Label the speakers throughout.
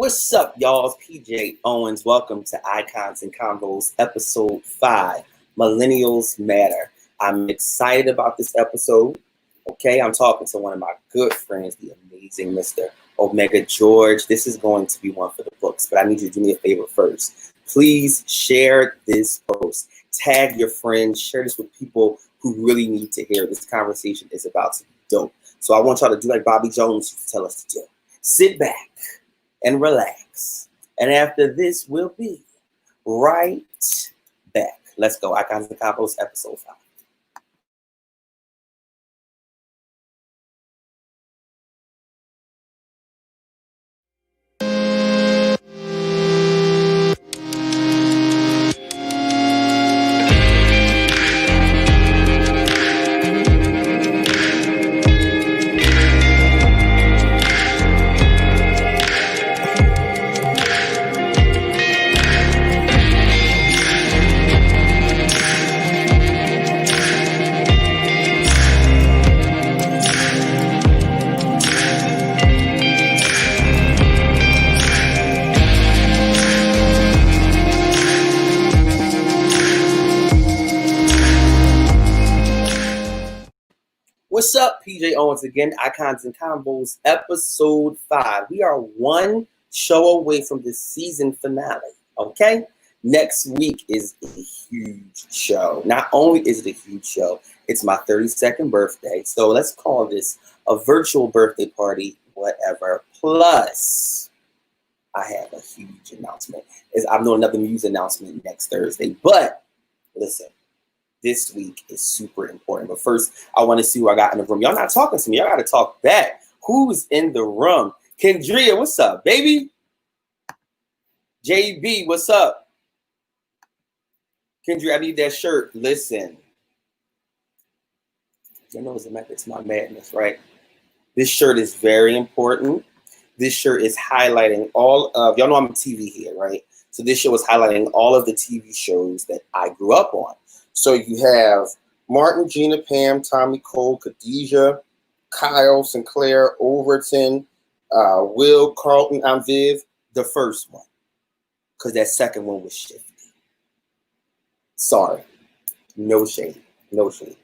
Speaker 1: What's up, y'all? It's PJ Owens. Welcome to Icons and Convos, episode 5, Millennials Matter. I'm excited about this episode. Okay, I'm talking to one of my good friends, the amazing Mr. Omega George. This is going to be one for the books, but I need you to do me a favor first. Please share this post. Tag your friends. Share this with people who really need to hear. This conversation is about to be dope. So I want y'all to do like Bobby Jones used to tell us to do. Sit back and relax. And after this, we'll be right back. Let's go. Icons and Convos, episode 5. What's up, PJ Owens again, Icons and Combos, episode 5. We are one show away from the season finale, okay? Next week is a huge show. Not only is it a huge show, it's my 32nd birthday. So let's call this a virtual birthday party, whatever. Plus, I have a huge announcement. I'm doing another music announcement next Thursday. But listen. This week is super important. But first, I want to see who I got in the room. Y'all not talking to me. Y'all got to talk back. Who's in the room? Kendria, what's up, baby? JB, what's up? Kendria, I need that shirt. Listen. You know it's my madness, right? This shirt is very important. This shirt is highlighting all of, y'all know I'm a TV here, right? So this show is highlighting all of the TV shows that I grew up on. So you have Martin, Gina, Pam, Tommy, Cole, Khadijah, Kyle, Sinclair, Overton, Will, Carlton, I'm Viv, the first one. Because that second one was shifty. Sorry. No shade. No shade.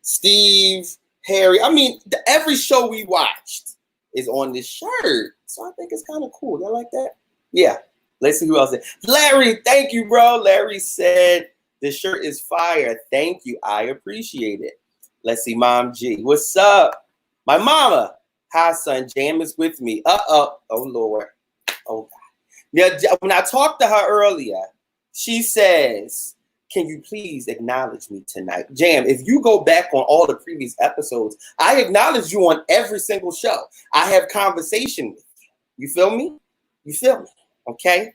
Speaker 1: Steve, Harry, I mean, every show we watched is on this shirt. So I think it's kind of cool. Y'all like that? Yeah. Let's see who else did. Larry, thank you, bro. Larry said, this shirt is fire. Thank you. I appreciate it. Let's see, Mom G. What's up? My mama. Hi, son. Jam is with me. Oh, Lord. Oh, God. Yeah, when I talked to her earlier, she says, can you please acknowledge me tonight? Jam, if you go back on all the previous episodes, I acknowledge you on every single show. I have conversation with you. You feel me? You feel me? Okay?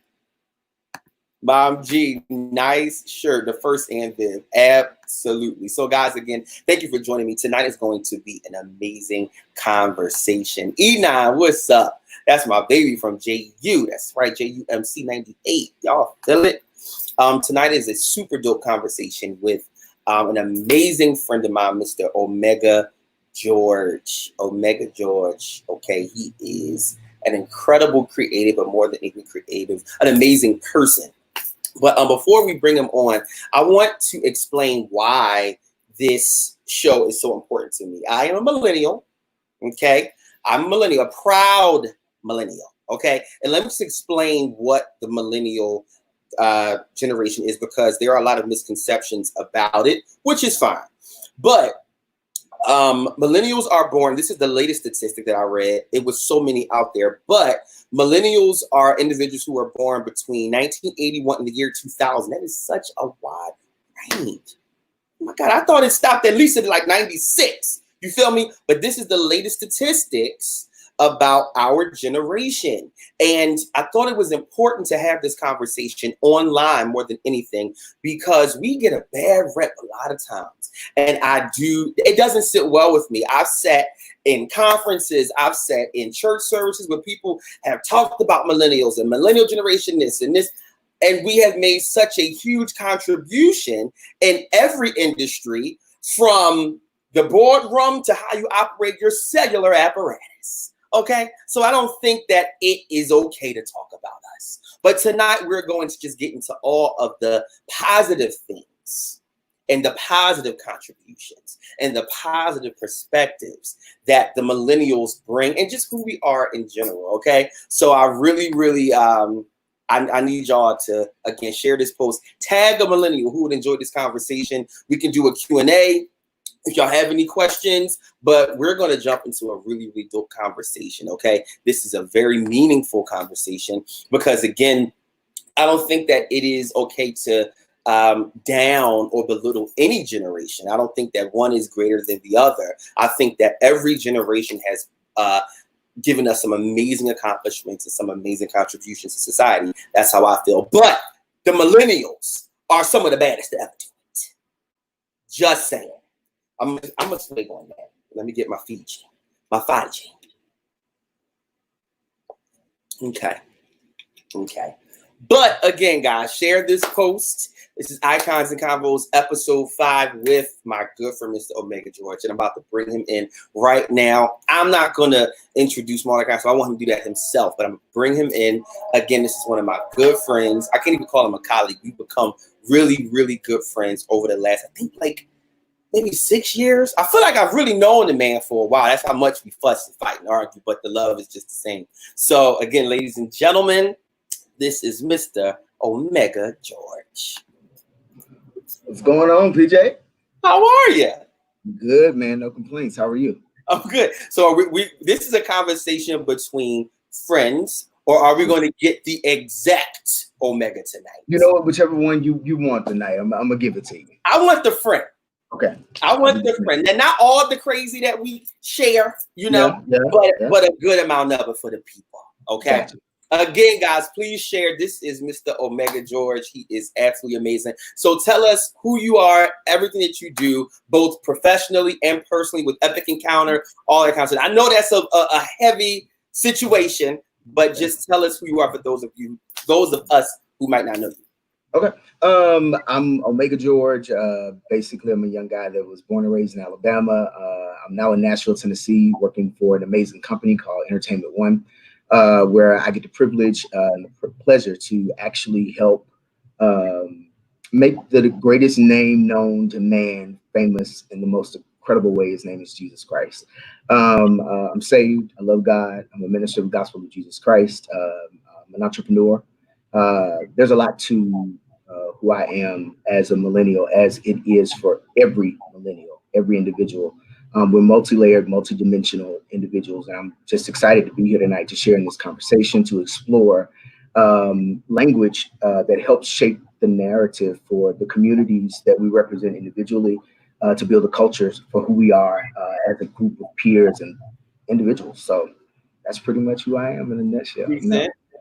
Speaker 1: Mom G, nice shirt. The first and Viv. Absolutely. So, guys, again, thank you for joining me. Tonight is going to be an amazing conversation. E9, what's up? That's my baby from JU. That's right, JUMC 98. Y'all feel it? Tonight is a super dope conversation with an amazing friend of mine, Mr. Omega George. Omega George. Okay, he is an incredible creative, but more than even creative, an amazing person. But before we bring him on, I want to explain why this show is so important to me. I am a millennial, okay? I'm a millennial, a proud millennial, okay? And let me just explain what the millennial generation is, because there are a lot of misconceptions about it, which is fine. But millennials are born, this is the latest statistic that I read. It was so many out there, but millennials are individuals who were born between 1981 and the year 2000. That is such a wide range. Oh my God, I thought it stopped at least at like 96. You feel me? But this is the latest statistics about our generation. And I thought it was important to have this conversation online more than anything, because we get a bad rep a lot of times. And it doesn't sit well with me. I've sat in conferences, I've sat in church services where people have talked about millennials and millennial generation, this and this. And we have made such a huge contribution in every industry, from the boardroom to how you operate your cellular apparatus. Okay, so I don't think that it is okay to talk about us. But tonight we're going to just get into all of the positive things and the positive contributions and the positive perspectives that the millennials bring and just who we are in general. Okay, so I really, I need y'all to, again, share this post, tag a millennial who would enjoy this conversation. We can do a Q&A if y'all have any questions, but we're going to jump into a really dope conversation, okay? This is a very meaningful conversation because, again, I don't think that it is okay to down or belittle any generation. I don't think that one is greater than the other. I think that every generation has given us some amazing accomplishments and some amazing contributions to society. That's how I feel. But the millennials are some of the baddest to ever do it. Just saying. I'm gonna swig on that. Let me get my Fiji, my Fiji. Okay. But again, guys, share this post. This is Icons and Convos, episode 5 with my good friend, Mr. Omega George, and I'm about to bring him in right now. I'm not gonna introduce Mordecai, so I want him to do that himself, but I'm gonna bring him in. Again, this is one of my good friends. I can't even call him a colleague. We've become really good friends over the last, I think, like, maybe 6 years. I feel like I've really known the man for a while. That's how much we fuss and fight and argue, but the love is just the same. So again, ladies and gentlemen, this is Mr. Omega George.
Speaker 2: What's going on, PJ?
Speaker 1: How are you?
Speaker 2: Good, man. No complaints. How are you?
Speaker 1: I'm good. So we this is a conversation between friends, or are we going to get the exact Omega tonight?
Speaker 2: You know what? Whichever one you want tonight, I'm gonna give it to you.
Speaker 1: I want the friend.
Speaker 2: Okay.
Speaker 1: I want the friend. And not all the crazy that we share, you know, but a good amount of it for the people. Okay. Gotcha. Again, guys, please share. This is Mr. Omega George. He is absolutely amazing. So tell us who you are, everything that you do, both professionally and personally with Epic Encounter, all that kind of stuff. I know that's a heavy situation, but just tell us who you are for those of us who might not know you.
Speaker 2: Okay. I'm Omega George. Basically, I'm a young guy that was born and raised in Alabama. I'm now in Nashville, Tennessee, working for an amazing company called Entertainment One, where I get the privilege and the pleasure to actually help make the greatest name known to man famous in the most incredible way. His name is Jesus Christ. I'm saved. I love God. I'm a minister of the gospel of Jesus Christ. I'm an entrepreneur. There's a lot to who I am as a millennial, as it is for every millennial, every individual. We're multi-layered, multi-dimensional individuals, and I'm just excited to be here tonight to share in this conversation, to explore language that helps shape the narrative for the communities that we represent individually, to build a culture for who we are as a group of peers and individuals. So that's pretty much who I am in a nutshell.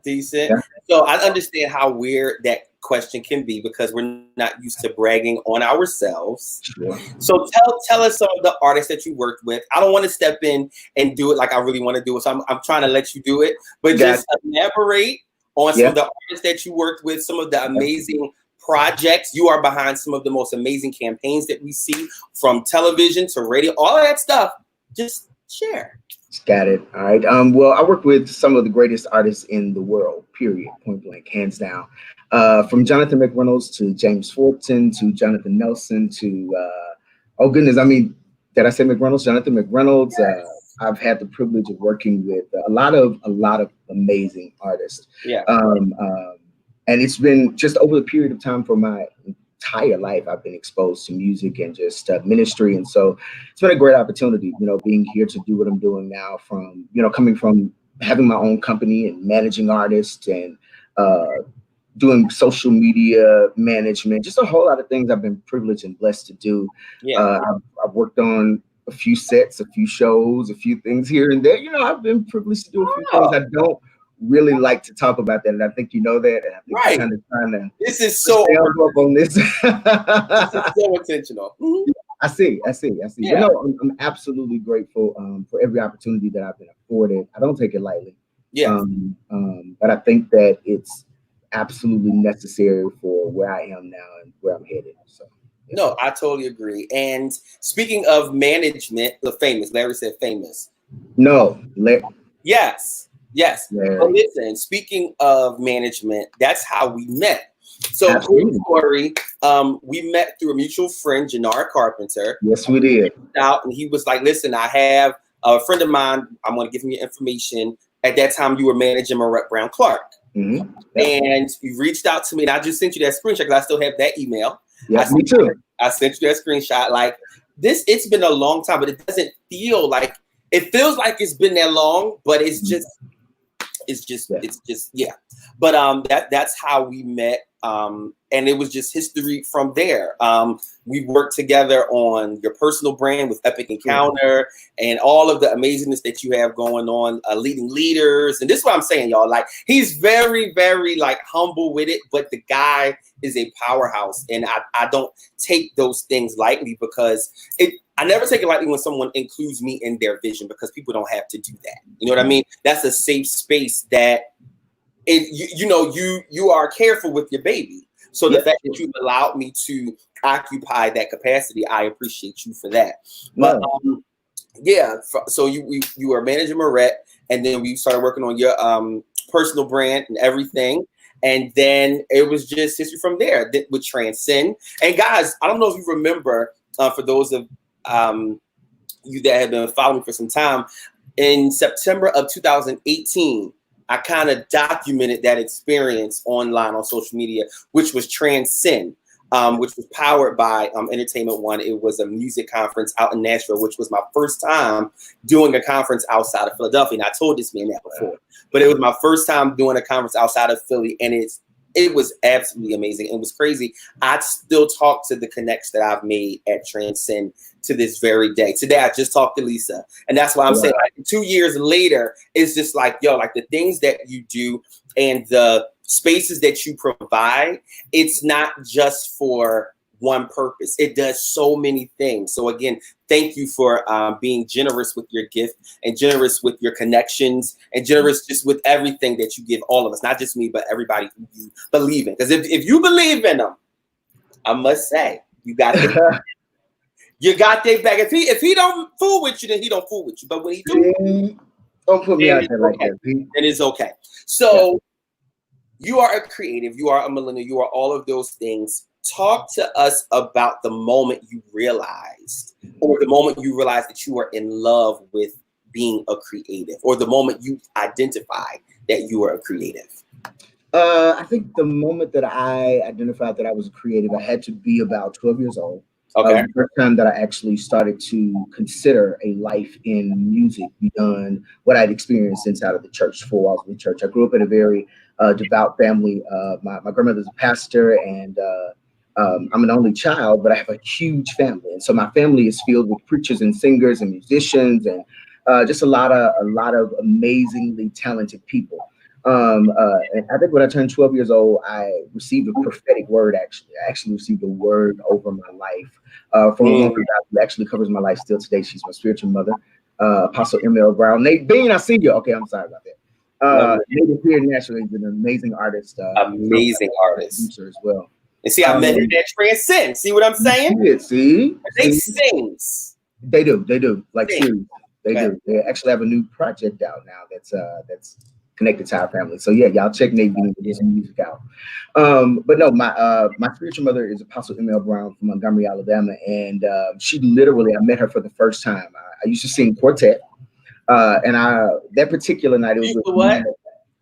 Speaker 1: Decent. Yeah. So I understand how weird that question can be because we're not used to bragging on ourselves.
Speaker 2: Sure.
Speaker 1: So tell us some of the artists that you worked with. I don't want to step in and do it like I really want to do it. So I'm trying to let you do it, but just elaborate on some of the artists that you worked with, some of the amazing projects. You are behind some of the most amazing campaigns that we see, from television to radio, all of that stuff. Just share.
Speaker 2: Got it. All right. Well, I work with some of the greatest artists in the world, period, point blank, hands down. From Jonathan McReynolds to James Fortin to Jonathan Nelson to, oh goodness, I mean, did I say McReynolds? Jonathan McReynolds.
Speaker 1: Yes.
Speaker 2: I've had the privilege of working with a lot of amazing artists.
Speaker 1: Yeah.
Speaker 2: And it's been just over the period of time for my entire life, I've been exposed to music and just ministry. And so it's been a great opportunity, you know, being here to do what I'm doing now, from, you know, coming from having my own company and managing artists and doing social media management, just a whole lot of things I've been privileged and blessed to do.
Speaker 1: Yeah.
Speaker 2: I've worked on a few sets, a few shows, a few things here and there. You know, I've been privileged to do a few things. I don't really like to talk about that, and I think you know that. And I think
Speaker 1: right.
Speaker 2: I'm kind of trying to.
Speaker 1: This is so
Speaker 2: up on this.
Speaker 1: This is so intentional. Mm-hmm.
Speaker 2: I see.
Speaker 1: Yeah.
Speaker 2: But no, I'm absolutely grateful for every opportunity that I've been afforded. I don't take it lightly.
Speaker 1: Yeah.
Speaker 2: But I think that it's absolutely necessary for where I am now and where I'm headed. So. Yeah.
Speaker 1: No, I totally agree. And speaking of management, the famous, Larry said famous.
Speaker 2: No,
Speaker 1: Yes. Yes.
Speaker 2: Yeah.
Speaker 1: But listen, speaking of management, that's how we met. So,
Speaker 2: Absolutely.
Speaker 1: quick story. We met through a mutual friend, Janara Carpenter.
Speaker 2: Yes, we did.
Speaker 1: Out, and he was like, "Listen, I have a friend of mine. I'm going to give him your information." At that time, you were managing Marette Brown Clark,
Speaker 2: Mm-hmm.
Speaker 1: and you reached out to me, and I just sent you that screenshot because I still have that email.
Speaker 2: Yeah, me too.
Speaker 1: I sent you that screenshot. Like this, it's been a long time, but it doesn't feel like it feels like it's been that long, but it's just. Yeah. But that's how we met. And it was just history from there. We worked together on your personal brand with Epic Encounter and all of the amazingness that you have going on, leading leaders. And this is what I'm saying, y'all. Like he's very, very like humble with it, but the guy is a powerhouse. And I don't take those things lightly because I never take it lightly when someone includes me in their vision because people don't have to do that. You know what I mean? That's a safe space that you are careful with your baby. So the fact that you've allowed me to occupy that capacity, I appreciate you for that. But so you were managing Marette, and then we started working on your personal brand and everything. And then it was just history from there with Transcend. And guys, I don't know if you remember, for those of you that have been following for some time, in September of 2018, I kind of documented that experience online on social media, which was Transcend, which was powered by Entertainment One. It was a music conference out in Nashville, which was my first time doing a conference outside of Philadelphia. And I told this man that before, but it was my first time doing a conference outside of Philly, and it was absolutely amazing. It was crazy. I still talk to the connects that I've made at Transcend to this very day. Today, I just talked to Lisa. And that's why I'm saying like 2 years later, it's just like, yo, like the things that you do and the spaces that you provide, it's not just for one purpose. It does so many things. So again, thank you for being generous with your gift and generous with your connections and generous just with everything that you give all of us, not just me, but everybody who you believe in. Because if you believe in them, I must say, you got their you got their back. If he don't fool with you, then he don't fool with you. But when he do,
Speaker 2: don't put me out there like that, Pete.
Speaker 1: It is okay. So you are a creative, you are a millennial, you are all of those things. Talk to us about the moment you realized, or the moment you realized that you were in love with being a creative, or the moment you identified that you were a creative.
Speaker 2: I think the moment that I identified that I was a creative, I had to be about 12 years old.
Speaker 1: Okay.
Speaker 2: The first time that I actually started to consider a life in music beyond what I'd experienced inside of the church, 4 walls of the church. I grew up in a very devout family. My grandmother's a pastor, and I'm an only child, but I have a huge family. And so my family is filled with preachers and singers and musicians and just a lot of amazingly talented people. And I think when I turned 12 years old, I received a prophetic word. I actually received a word over my life from a woman who actually covers my life still today. She's my spiritual mother, Apostle M.L. Brown. Nate Bean, I see you. Okay, I'm sorry about that. Nate here in Nashville is an amazing artist.
Speaker 1: Amazing artist.
Speaker 2: Producer as well.
Speaker 1: And see, I met him at Transcend. See what I'm saying?
Speaker 2: See?
Speaker 1: They sings.
Speaker 2: They do. Like seriously, they do. They actually have a new project out now that's connected to our family. So yeah, y'all check Nate Bean and his music out. But no, my spiritual mother is Apostle M.L. Brown from Montgomery, Alabama, and she literally, I met her for the first time. I used to sing quartet, and that particular night, it was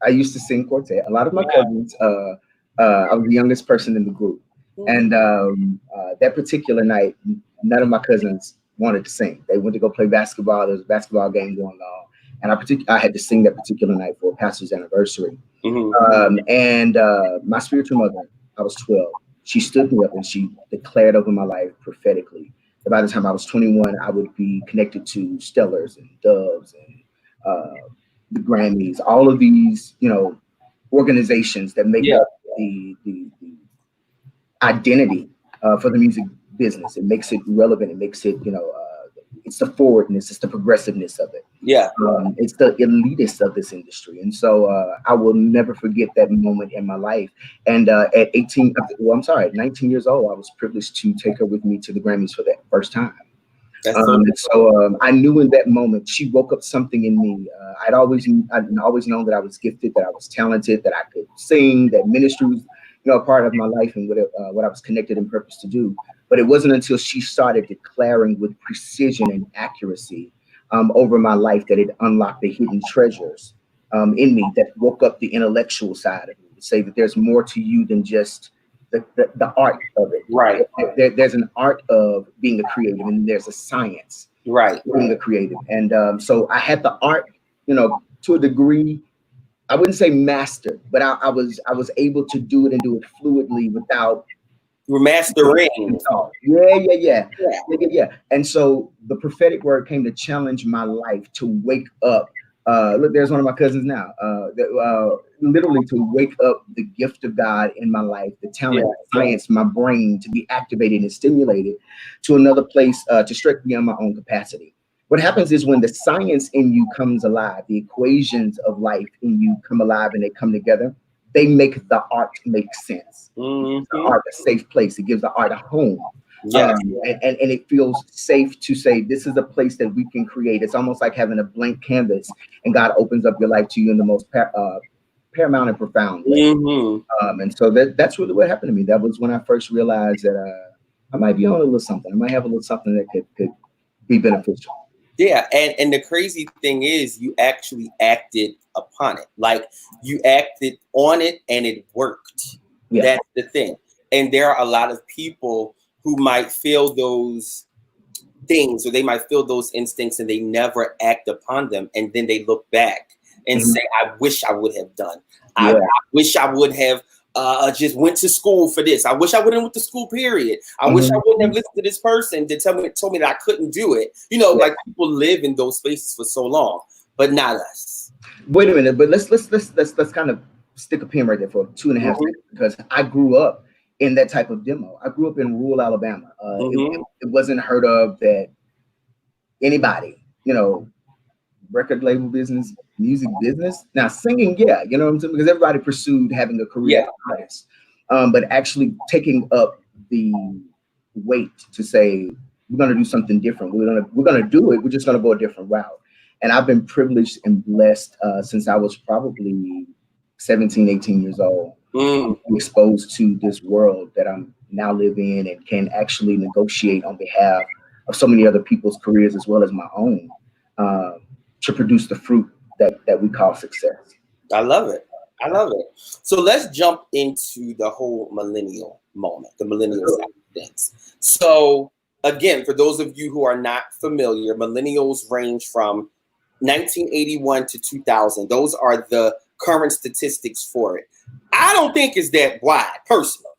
Speaker 2: I used to sing quartet. A lot of my cousins, I was the youngest person in the group, and that particular night, none of my cousins wanted to sing. They went to go play basketball. There was a basketball game going on. And I had to sing that particular night for a pastor's anniversary. And my spiritual mother, I was 12. She stood me up and she declared over my life prophetically that by the time I was 21, I would be connected to Stellars and Doves and the Grammys, all of these, organizations that make up the identity for the music business. It makes it relevant. It makes it, it's the forwardness, it's the progressiveness of it. It's the elitist of this industry. And so I will never forget that moment in my life. And at 19 years old, I was privileged to take her with me to the Grammys for that first time.
Speaker 1: That's so
Speaker 2: I knew in that moment she woke up something in me. I'd always known that I was gifted, that I was talented, that I could sing, that ministry was, a part of my life and what I was connected and purposed to do. But it wasn't until she started declaring with precision and accuracy over my life that it unlocked the hidden treasures in me, that woke up the intellectual side of me to say that there's more to you than just the art of it.
Speaker 1: Right.
Speaker 2: There's an art of being a creative, and there's a science being a creative. And so I had the art, to a degree. I wouldn't say mastered, but I was able to do it and do it fluidly without
Speaker 1: mastering.
Speaker 2: Yeah. And so the prophetic word came to challenge my life, to wake up. Look, there's one of my cousins now. Literally to wake up the gift of God in my life, the talent, science, my brain to be activated and stimulated to another place, to stretch beyond my own capacity. What happens is when the science in you comes alive, the equations of life in you come alive and they come together, they make the art make sense.
Speaker 1: Mm-hmm.
Speaker 2: The art a safe place. It gives the art a home.
Speaker 1: Yeah.
Speaker 2: And it feels safe to say this is a place that we can create. It's almost like having a blank canvas, and God opens up your life to you in the most paramount and profound way.
Speaker 1: Mm-hmm.
Speaker 2: And so that's really what happened to me. That was when I first realized that I might be on a little something. I might have a little something that could be beneficial.
Speaker 1: Yeah, and the crazy thing is you actually acted upon it. Like, you acted on it and it worked. Yeah. That's the thing. And there are a lot of people who might feel those things, or they might feel those instincts and they never act upon them. And then they look back and say, I wish I would have done. I wish I would have just went to school for this. I wish I wouldn't went to school, period. I wish I wouldn't have listened to this person that told me that I couldn't do it. Like, people live in those spaces for so long, but not us.
Speaker 2: Wait a minute, but let's kind of stick a pin right there for 2.5 seconds, because I grew up in that type of demo. I grew up in rural Alabama. It wasn't heard of that anybody, record label business, music business. Now singing, you know what I'm saying? Because everybody pursued having a career as an artist. But actually taking up the weight to say, we're gonna do something different. We're gonna do it. We're just gonna go a different route. And I've been privileged and blessed since I was probably 17, 18 years old, exposed to this world that I'm now living in, and can actually negotiate on behalf of so many other people's careers as well as my own, to produce the fruit that we call success.
Speaker 1: I love it. So let's jump into the whole millennial moment, the millennial side of things. So again, for those of you who are not familiar, millennials range from 1981 to 2000. Those are the current statistics for it. I don't think it's that wide, personally.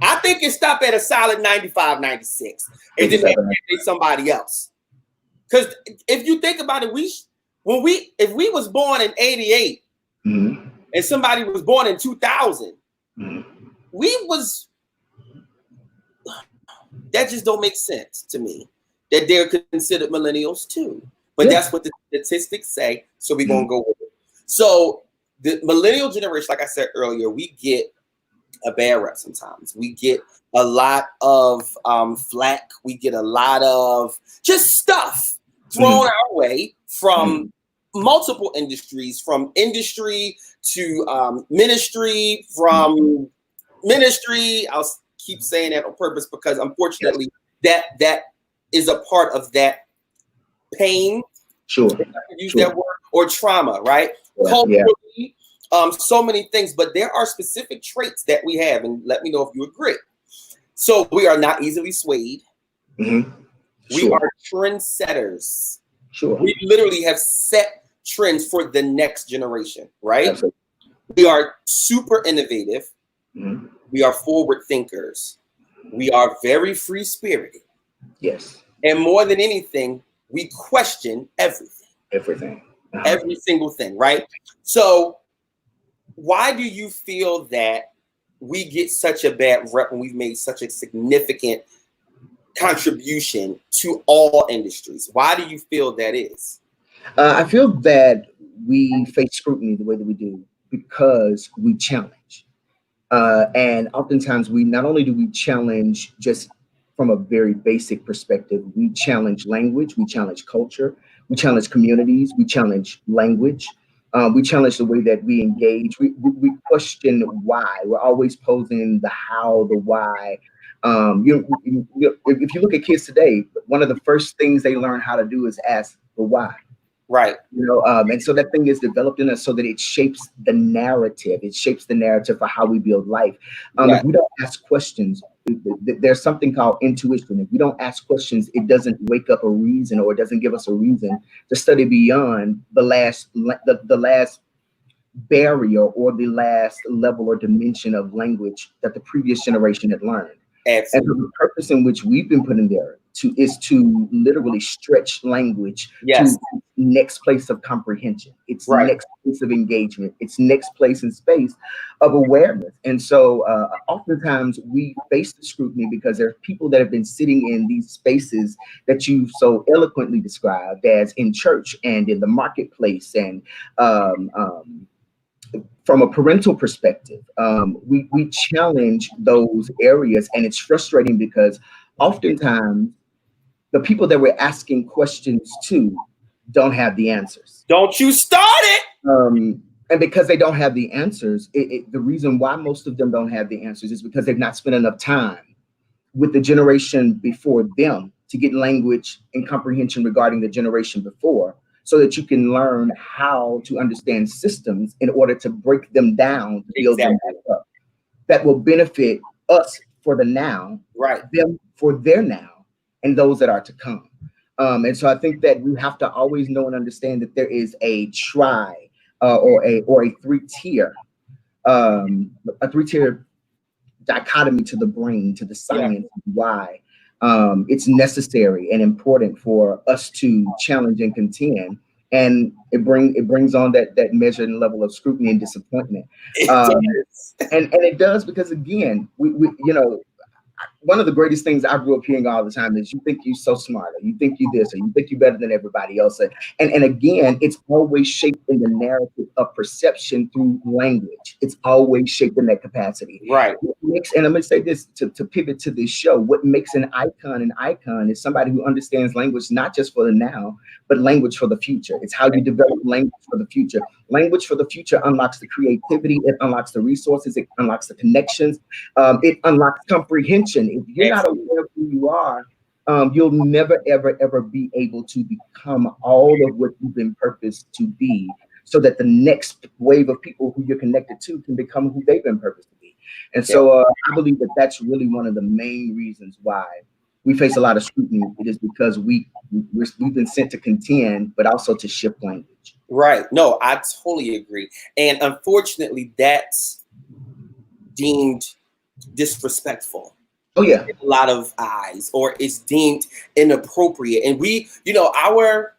Speaker 1: I think it stopped at a solid 95, 96, and then maybe somebody else. Because if you think about it, if we was born in 88 and somebody was born in 2000, that just don't make sense to me, that they're considered millennials too. But that's what the statistics say, so we're gonna go with it. So the millennial generation, like I said earlier, we get a bad rep sometimes. We get a lot of flack. We get a lot of just stuff thrown our way from multiple industries, from industry to ministry, from ministry. I'll keep saying that on purpose because unfortunately that is a part of that pain.
Speaker 2: Sure.
Speaker 1: Use that word, or trauma, right? Culturally, so many things, but there are specific traits that we have, and let me know if you agree. So we are not easily swayed. We are trendsetters. We literally have set trends for the next generation, right? Absolutely. We are super innovative. We are forward thinkers. We are very free spirited.
Speaker 2: Yes.
Speaker 1: And more than anything, we question everything. Every single thing, right? So why do you feel that we get such a bad rep when we've made such a significant contribution to all industries? Why do you feel that is?
Speaker 2: I feel that we face scrutiny the way that we do because we challenge. And oftentimes we not only do we challenge just from a very basic perspective. We challenge language, we challenge culture, we challenge communities, we challenge language. We challenge the way that we engage. We question why. We're always posing the how, the why. If you look at kids today, one of the first things they learn how to do is ask the why.
Speaker 1: Right.
Speaker 2: And so that thing is developed in us so that it shapes the narrative. It shapes the narrative for how we build life. If we don't ask questions, there's something called intuition. If we don't ask questions, it doesn't wake up a reason, or it doesn't give us a reason to study beyond the last barrier or the last level or dimension of language that the previous generation had learned.
Speaker 1: Absolutely.
Speaker 2: And the purpose in which we've been put in there is to literally stretch language to next place of comprehension. It's next place of engagement. It's next place and space of awareness. And so oftentimes we face the scrutiny because there are people that have been sitting in these spaces that you so eloquently described as in church and in the marketplace and from a parental perspective, we challenge those areas, and it's frustrating because oftentimes the people that we're asking questions to don't have the answers.
Speaker 1: Don't you start it!
Speaker 2: And because they don't have the answers, the reason why most of them don't have the answers is because they've not spent enough time with the generation before them to get language and comprehension regarding the generation before, so that you can learn how to understand systems in order to break them down, to build them back up. That will benefit us for the now, them for their now, and those that are to come. And so I think that we have to always know and understand that there is a or a three-tier dichotomy to the brain, to the science, why it's necessary and important for us to challenge and contend, and it brings on that measured level of scrutiny and disappointment. And it does, because again, we one of the greatest things I grew up hearing all the time is, you think you're so smart, or you think you this, or you think you're better than everybody else. And again, it's always shaped in the narrative of perception through language. It's always shaped in that capacity.
Speaker 1: Right.
Speaker 2: And I'm going to say this to pivot to this show. What makes an icon is somebody who understands language, not just for the now, but language for the future. It's how you develop language for the future. Language for the future unlocks the creativity. It unlocks the resources. It unlocks the connections. It unlocks comprehension. If you're not aware of who you are, you'll never, ever, ever be able to become all of what you've been purposed to be, so that the next wave of people who you're connected to can become who they've been purposed to be. And so I believe that that's really one of the main reasons why we face a lot of scrutiny. It is because we've been sent to contend, but also to shift language.
Speaker 1: Right. No, I totally agree. And unfortunately, that's deemed disrespectful.
Speaker 2: Oh yeah.
Speaker 1: In a lot of eyes, or it's deemed inappropriate. And we, our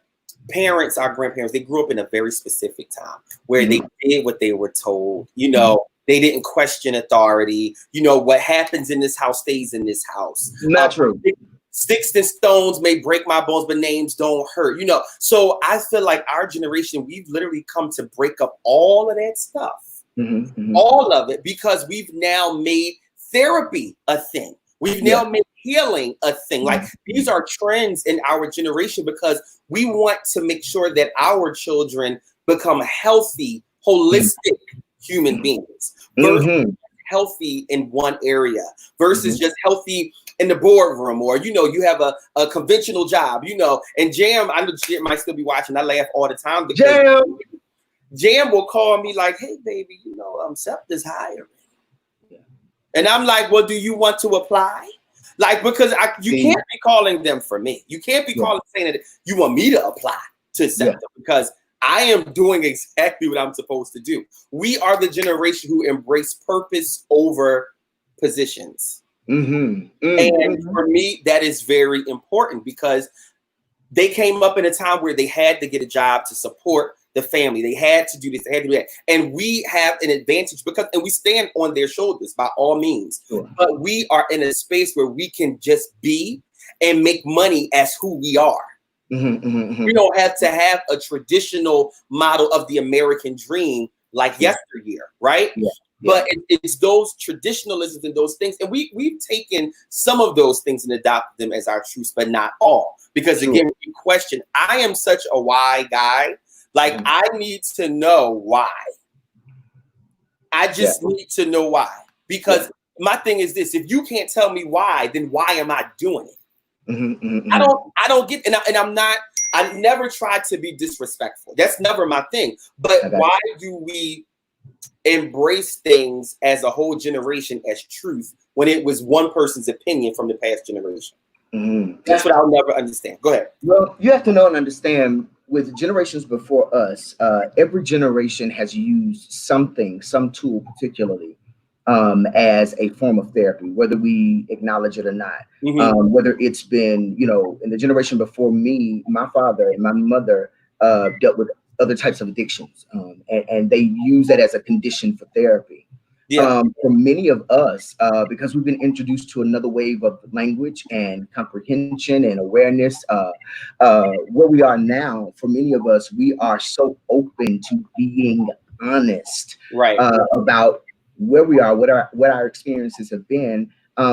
Speaker 1: parents, our grandparents, they grew up in a very specific time where they did what they were told. They didn't question authority. What happens in this house stays in this house.
Speaker 2: Not true.
Speaker 1: Sticks and stones may break my bones, but names don't hurt. So I feel like our generation, we've literally come to break up all of that stuff, all of it, because we've now made therapy a thing. We've now made healing a thing. Like, these are trends in our generation because we want to make sure that our children become healthy, holistic human beings, versus healthy in one area, versus just healthy in the boardroom, or you have a conventional job, and Jam, I know Jam might still be watching. I laugh all the time because Jam will call me like, "Hey baby, SEPTA's hiring." And I'm like, well, do you want to apply? Like, because you can't be calling them for me. You can't be calling saying that you want me to apply to SEPTA, because I am doing exactly what I'm supposed to do. We are the generation who embrace purpose over positions. And for me, that is very important, because they came up in a time where they had to get a job to support the family. They had to do this, they had to do that. And we have an advantage and we stand on their shoulders by all means. But we are in a space where we can just be and make money as who we are. We don't have to have a traditional model of the American dream like yesteryear, right? But it's those traditionalisms and those things. And we've taken some of those things and adopted them as our truths, but not all. Because again, you question, I am such a why guy. Like, I need to know why. I just need to know why. Because my thing is this: if you can't tell me why, then why am I doing it? I don't get, and I'm not. I never tried to be disrespectful. That's never my thing. But why do we embrace things as a whole generation as truth when it was one person's opinion from the past generation? That's what I'll never understand. Go ahead.
Speaker 2: Well, you have to know and understand, with generations before us, every generation has used something, some tool particularly, as a form of therapy, whether we acknowledge it or not. Whether it's been, in the generation before me, my father and my mother dealt with other types of addictions, and they use that as a condition for therapy. For many of us, because we've been introduced to another wave of language and comprehension and awareness, where we are now, for many of us, we are so open to being honest about where we are, what our experiences have been,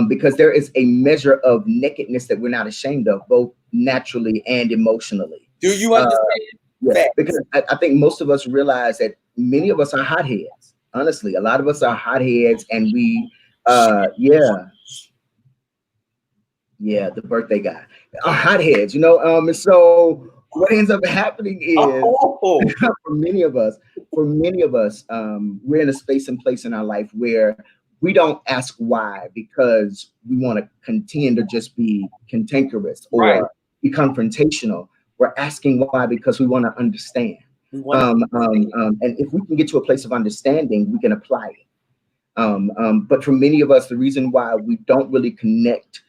Speaker 2: because there is a measure of nakedness that we're not ashamed of, both naturally and emotionally.
Speaker 1: Do you understand?
Speaker 2: Because I think most of us realize that many of us are hotheads. Honestly, a lot of us are hotheads, and we, the birthday guy, are hotheads, and so what ends up happening is, for many of us, we're in a space and place in our life where we don't ask why because we want to contend or just be cantankerous or be confrontational. We're asking why because we want to understand. And if we can get to a place of understanding, we can apply it. But for many of us, the reason why we don't really connect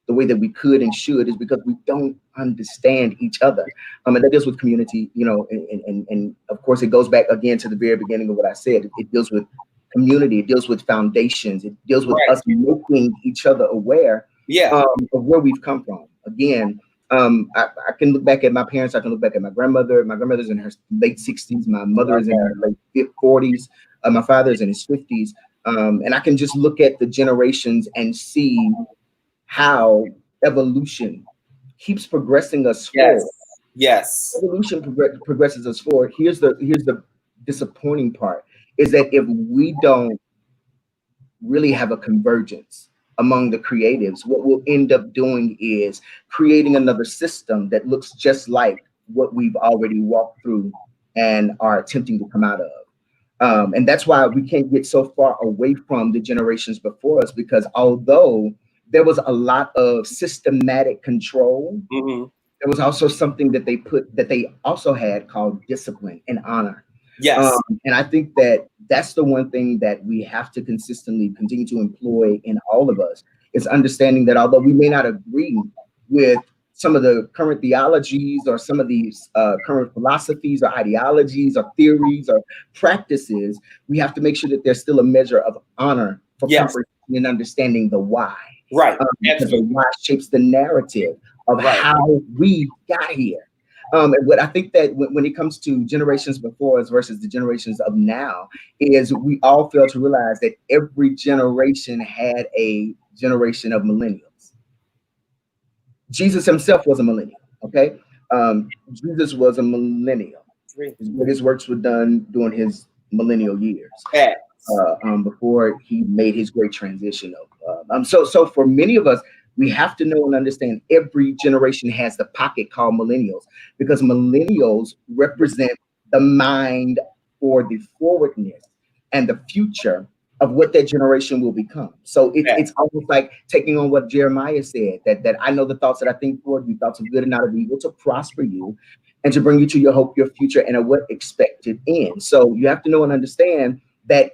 Speaker 2: the way that we could and should is because we don't understand each other. And that deals with community, and of course it goes back again to the very beginning of what I said. It deals with community, it deals with foundations, it deals with us making each other aware of where we've come from. Again, I can look back at my parents, I can look back at my grandmother. My grandmother's in her late 60s, my mother is in her late 40s, my father's in his 50s. And I can just look at the generations and see how evolution keeps progressing us forward. Evolution progresses us forward. Here's the disappointing part, is that if we don't really have a convergence among the creatives, what we'll end up doing is creating another system that looks just like what we've already walked through and are attempting to come out of. And that's why we can't get so far away from the generations before us, because although there was a lot of systematic control, there was also something that they also had called discipline and honor. And I think that that's the one thing that we have to consistently continue to employ in all of us, is understanding that although we may not agree with some of the current theologies or some of these current philosophies or ideologies or theories or practices, we have to make sure that there's still a measure of honor for comprehending and understanding the why. Because the why shapes the narrative of how we got here. But I think that when it comes to generations before us versus the generations of now, is we all fail to realize that every generation had a generation of millennials. Jesus himself was a millennial, okay? Jesus was a millennial. His works were done during his millennial years, before he made his great transition. So for many of us, we have to know and understand every generation has the pocket called millennials, because millennials represent the mind for the forwardness and the future of what that generation will become. So it's almost like taking on what Jeremiah said, that I know the thoughts that I think toward you, thoughts of good and not of evil, to prosper you and to bring you to your hope, your future, and a what expected end. So you have to know and understand that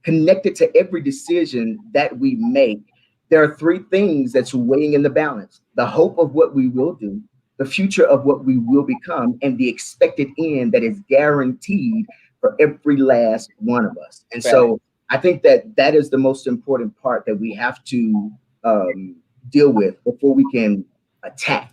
Speaker 2: connected to every decision that we make, there are three things that's weighing in the balance: the hope of what we will do, the future of what we will become, and the expected end that is guaranteed for every last one of us. And so I think that is the most important part that we have to deal with before we can attack.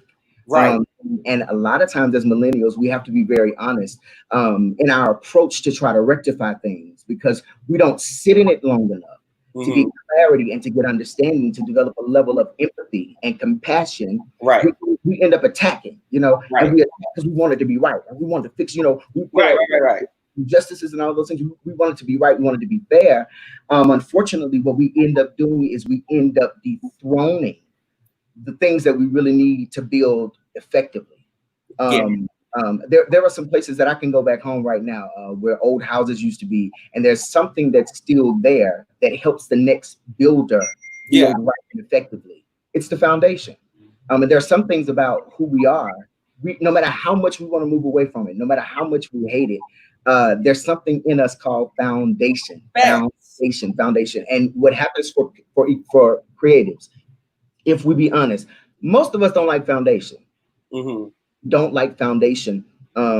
Speaker 2: And a lot of times as millennials, we have to be very honest in our approach to try to rectify things because we don't sit in it long enough to get clarity and to get understanding, to develop a level of empathy and compassion.
Speaker 1: Right.
Speaker 2: We end up attacking, you know,
Speaker 1: Right.
Speaker 2: and because we want it to be right. And we want to fix, you know,
Speaker 1: Right.
Speaker 2: Justices and all those things. We want it to be right. We want it to be fair. Unfortunately, what we end up doing is we end up dethroning the things that we really need to build effectively. There are some places that I can go back home right now where old houses used to be, and there's something that's still there that helps the next builder build right and effectively. It's the foundation. And there are some things about who we are. No matter how much we want to move away from it, no matter how much we hate it, there's something in us called foundation. Foundation. And what happens for creatives, if we be honest, most of us don't like foundation. Don't like foundation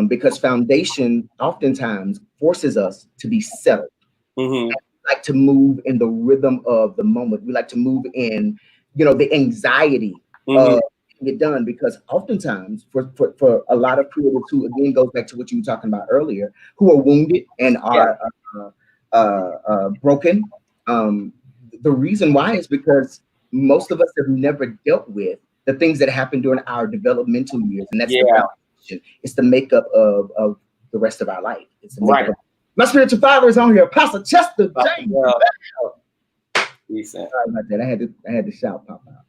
Speaker 2: because foundation oftentimes forces us to be settled. We like to move in the rhythm of the moment. We like to move in, you know, the anxiety of getting it done, because oftentimes for a lot of creatives who, again, goes back to what you were talking about earlier, who are wounded and are broken. The reason why is because most of us have never dealt with the things that happened during our developmental years, and that's the foundation. It's the makeup of the rest of our life. It's the makeup. My spiritual father is on here, Pastor Chester James. Sorry about that. I had to shout pop out.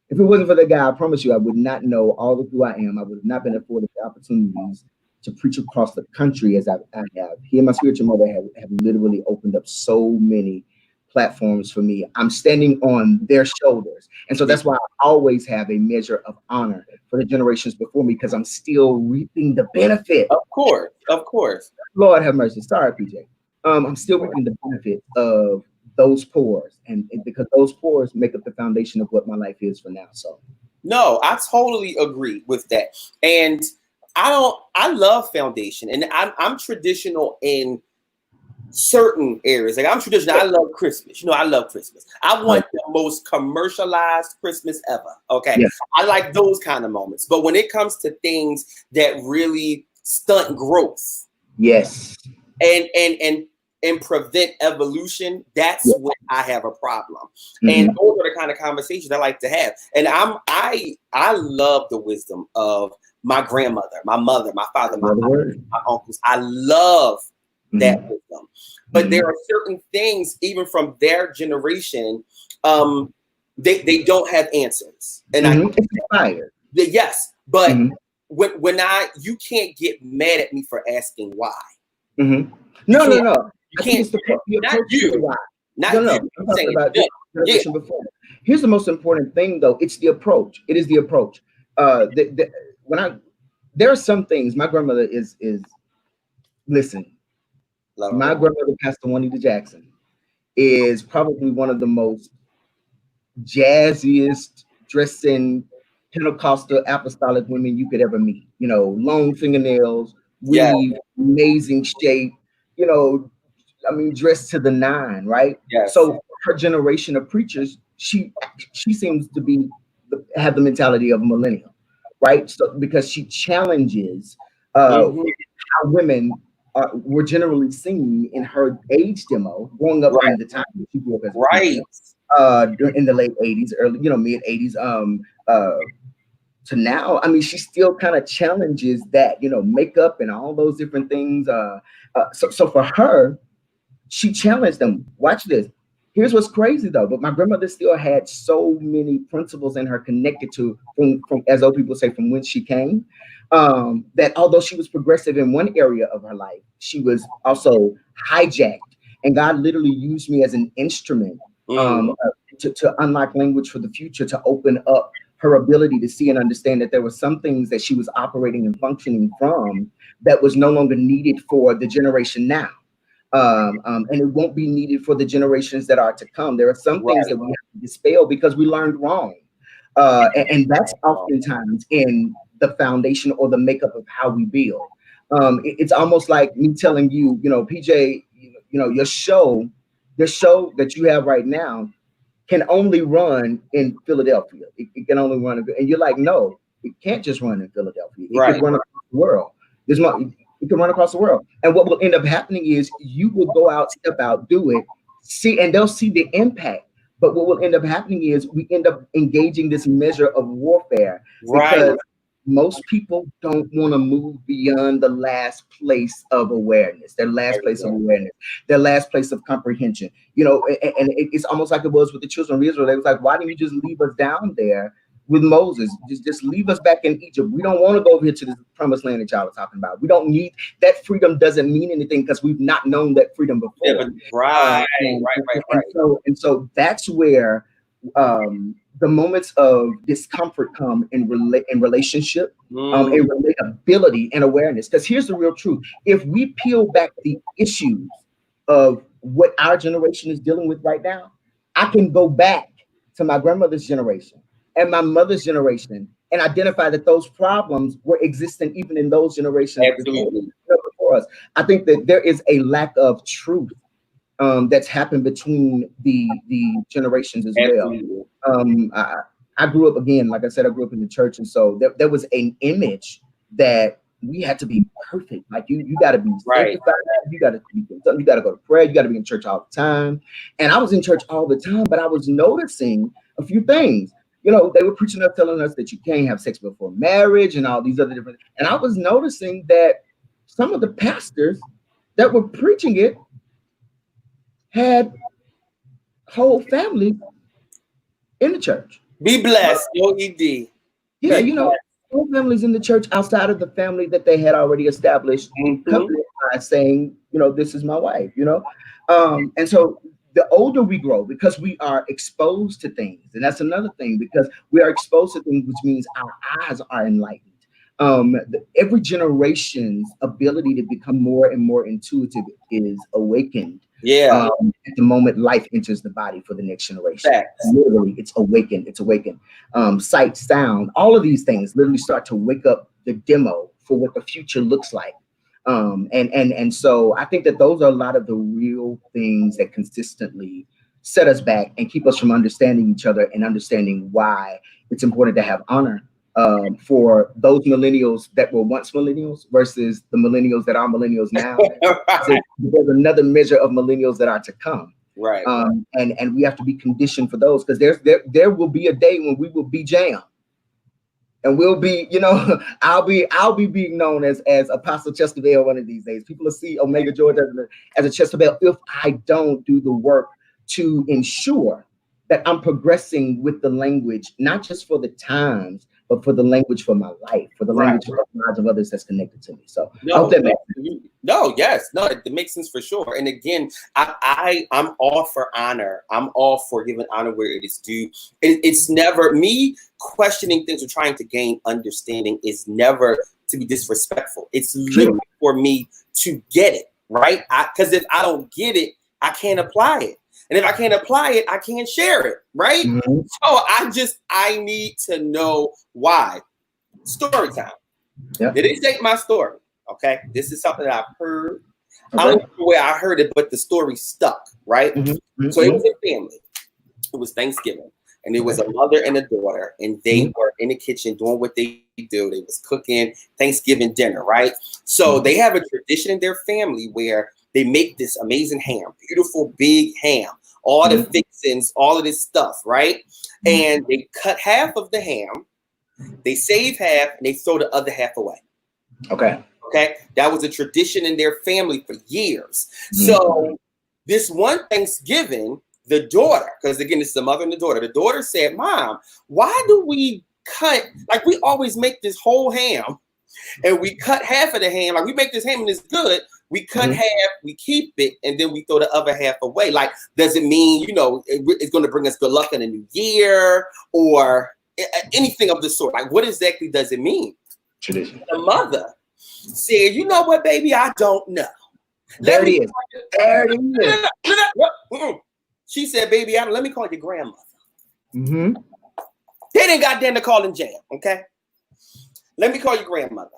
Speaker 2: If it wasn't for that guy, I promise you, I would not know all of who I am. I would have not been afforded the opportunities to preach across the country as I have. He and my spiritual mother have literally opened up so many platforms for me. I'm standing on their shoulders. And so that's why I always have a measure of honor for the generations before me, because I'm still reaping the benefit.
Speaker 1: Of course.
Speaker 2: Lord have mercy. Sorry, PJ. I'm still reaping the benefit of those pores, and because those pores make up the foundation of what my life is for now. So
Speaker 1: no, I totally agree with that. And I love foundation, and I'm traditional in certain areas. Like I'm traditional. I love Christmas. You know, I love Christmas. I want the most commercialized Christmas ever. Okay. Yes. I like those kind of moments. But when it comes to things that really stunt growth,
Speaker 2: yes,
Speaker 1: and prevent evolution, that's when I have a problem. And those are the kind of conversations I like to have. And I love the wisdom of my grandmother, my mother, my father, my uncles. I love that wisdom. But there are certain things, even from their generation, they don't have answers. And yes, but when you can't get mad at me for asking why.
Speaker 2: No.
Speaker 1: You can't. Not you. Not you.
Speaker 2: I'm talking about generation before. Here's the most important thing, though. It's the approach. It is the approach. There are some things. My grandmother is listen. My grandmother, Pastor Juanita Jackson, is probably one of the most jazziest dressing Pentecostal apostolic women you could ever meet. You know, long fingernails, weave, amazing shape. You know, I mean, dressed to the nine, right?
Speaker 1: Yes.
Speaker 2: So her generation of preachers, she seems to have the mentality of a millennial, right? So because she challenges how women were generally seen in her age demo, growing up in the time that she grew up as a preacher, in the late 80s, early, mid 80s, to now. I mean, she still kind of challenges that, makeup and all those different things. So for her, she challenged them. Watch this. Here's what's crazy though, but my grandmother still had so many principles in her connected to from as old people say, from whence she came, that although she was progressive in one area of her life, she was also hijacked, and God literally used me as an instrument to unlock language for the future, to open up her ability to see and understand that there were some things that she was operating and functioning from that was no longer needed for the generation now. And it won't be needed for the generations that are to come. There are some things that we have to dispel because we learned wrong. And that's oftentimes in the foundation or the makeup of how we build. It's almost like me telling you, PJ, your show that you have right now can only run in Philadelphia. It can only run, and you're like, no, it can't just run in Philadelphia. It
Speaker 1: Right.
Speaker 2: could run across the world. It can run across the world. And what will end up happening is you will go out, step out, do it, see, and they'll see the impact. But what will end up happening is we end up engaging this measure of warfare because most people don't want to move beyond the last place of awareness, their last place of awareness, their last place of comprehension. You know, and it's almost like it was with the children of Israel. They was like, why didn't you just leave us down there with Moses? Just leave us back in Egypt. We don't want to go over here to the promised land that y'all are talking about. We don't need that. Freedom doesn't mean anything because we've not known that freedom before.
Speaker 1: Yeah, right.
Speaker 2: And so that's where the moments of discomfort come in relationship, in relatability and awareness. Because here's the real truth. If we peel back the issues of what our generation is dealing with right now, I can go back to my grandmother's generation and my mother's generation and identify that those problems were existing even in those generations before us. I think that there is a lack of truth that's happened between the generations as well. I grew up, again, like I said, I grew up in the church, and so there was an image that we had to be perfect. Like you got to be sanctified, you got to go to prayer, you got to be in church all the time. And I was in church all the time, but I was noticing a few things. You know, they were preaching up, telling us that you can't have sex before marriage and all these other different. And I was noticing that some of the pastors that were preaching it had whole families in the church.
Speaker 1: Be blessed, OED.
Speaker 2: Yeah, you know, whole families in the church outside of the family that they had already established, covenant by saying, you know, this is my wife, you know. And so the older we grow, because we are exposed to things, and that's another thing, because we are exposed to things, which means our eyes are enlightened. Every generation's ability to become more and more intuitive is awakened. At the moment life enters the body for the next generation. Literally, it's awakened. It's awakened. Sight, sound, all of these things literally start to wake up the demo for what the future looks like. And so I think that those are a lot of the real things that consistently set us back and keep us from understanding each other and understanding why it's important to have honor for those millennials that were once millennials versus the millennials that are millennials now. There's another measure of millennials that are to come. And we have to be conditioned for those, because there will be a day when we will be jammed. And we'll be, you know, I'll be being known as Apostle Chester Bell one of these days. People will see Omega George as a Chester Bell if I don't do the work to ensure that I'm progressing with the language, not just for the times, but for the language for my life, for the language of the lives of others that's connected to me. So I hope that makes sense.
Speaker 1: It makes sense for sure. And again, I'm all for honor. I'm all for giving honor where it is due. It's never me questioning things or trying to gain understanding is never to be disrespectful. It's literally for me to get it, right? Because if I don't get it, I can't apply it. And if I can't apply it, I can't share it, right? So I need to know why. Story time. It didn't take my story, okay? This is something that I've heard. I don't know where I heard it, but the story stuck, right? So it was a family. It was Thanksgiving. And it was a mother and a daughter. And they were in the kitchen doing what they do. They was cooking Thanksgiving dinner, right? So they have a tradition in their family where they make this amazing ham, beautiful big ham, all the fixings, all of this stuff, right? And they cut half of the ham, they save half, and they throw the other half away. Okay. That was a tradition in their family for years. So this one Thanksgiving, the daughter, because again, this is the mother and the daughter said, Mom, why do we cut, like we always make this whole ham and we cut half of the ham, like we make this ham and it's good. We cut half, we keep it, and then we throw the other half away. Like, does it mean, you know, it's going to bring us good luck in a new year or anything of the sort? Like, what exactly does it mean?
Speaker 2: Tradition.
Speaker 1: The mother said, you know what, baby, I don't know.
Speaker 2: There it is.
Speaker 1: She said, baby, let me call your grandmother. They didn't got them to call in jail, okay? Let me call your grandmother.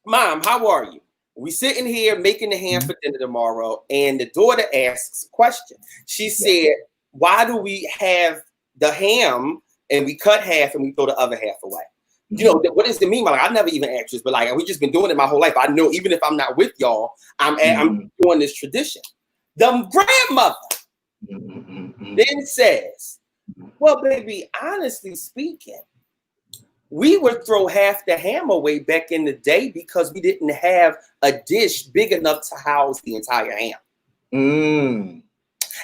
Speaker 1: Mom, how are you? We sitting here making the ham for dinner tomorrow, and the daughter asks a question. She said, why do we have the ham and we cut half and we throw the other half away. You know, what does it mean? Like, I never even asked this, but like, we just been doing it my whole life. I know even if I'm not with y'all, I'm doing this tradition. The grandmother then says, well, baby, honestly speaking, we would throw half the ham away back in the day because we didn't have a dish big enough to house the entire ham.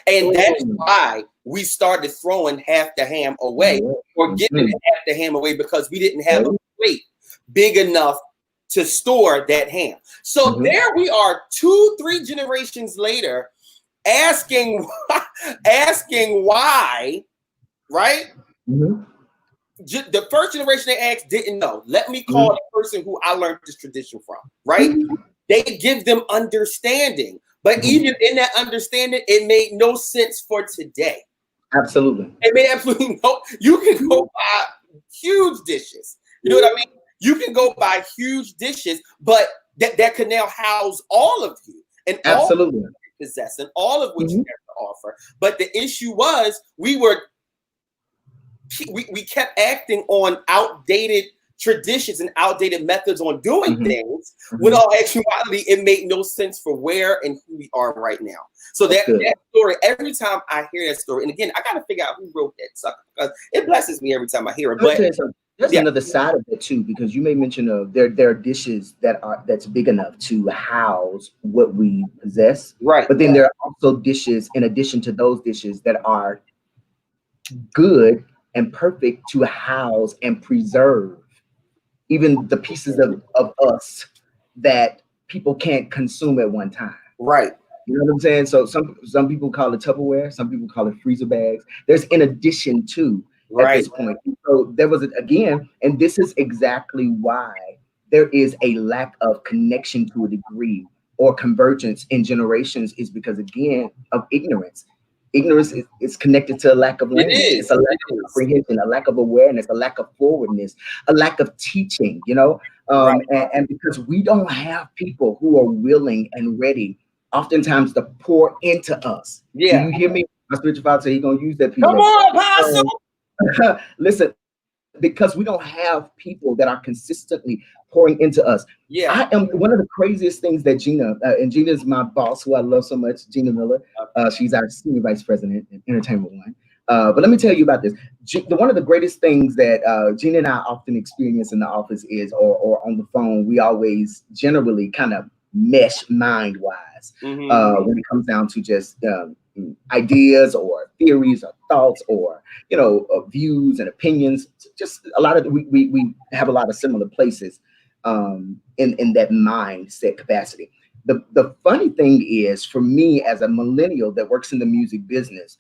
Speaker 1: And that's why we started throwing half the ham away or giving half the ham away, because we didn't have a plate big enough to store that ham. So there we are 2-3 generations later asking why, right? The first generation they asked didn't know. Let me call the person who I learned this tradition from, right? They give them understanding. But even in that understanding, it made no sense for today.
Speaker 2: Absolutely.
Speaker 1: It made absolutely no. You can go buy huge dishes. You know what I mean? You can go buy huge dishes, but that can now house all of you and all of what you possess and all of what you have to offer. But the issue was we kept acting on outdated traditions and outdated methods on doing things, when all actuality it made no sense for where and who we are right now. So that story, every time I hear that story, and again, I gotta figure out who wrote that sucker, because it blesses me every time I hear it. But
Speaker 2: there's another side of it too, because you may mention there are dishes that's big enough to house what we possess,
Speaker 1: right?
Speaker 2: But then there are also dishes, in addition to those dishes, that are good and perfect to house and preserve even the pieces of us that people can't consume at one time.
Speaker 1: Right.
Speaker 2: You know what I'm saying? So some people call it Tupperware, some people call it freezer bags. There's in addition to at this point. So there was again, and this is exactly why there is a lack of connection to a degree or convergence in generations, is because again of ignorance. Ignorance is connected to a lack of language. It's a lack of comprehension, a lack of awareness, a lack of forwardness, a lack of teaching, you know? And because we don't have people who are willing and ready, oftentimes, to pour into us. Do you hear me? My spiritual father said he's going to use that piece.
Speaker 1: Come on, Apostle!
Speaker 2: Listen, because we don't have people that are consistently pouring into us. I am one of the craziest things that Gina, and Gina is my boss, who I love so much, Gina Miller. She's our senior vice president in Entertainment One. But let me tell you about this. One of the greatest things that Gina and I often experience in the office is, or on the phone, we always generally kind of mesh mind-wise when it comes down to just ideas or theories or thoughts or views and opinions. Just a lot of we have a lot of similar places in that mindset capacity. The funny thing is, for me as a millennial that works in the music business,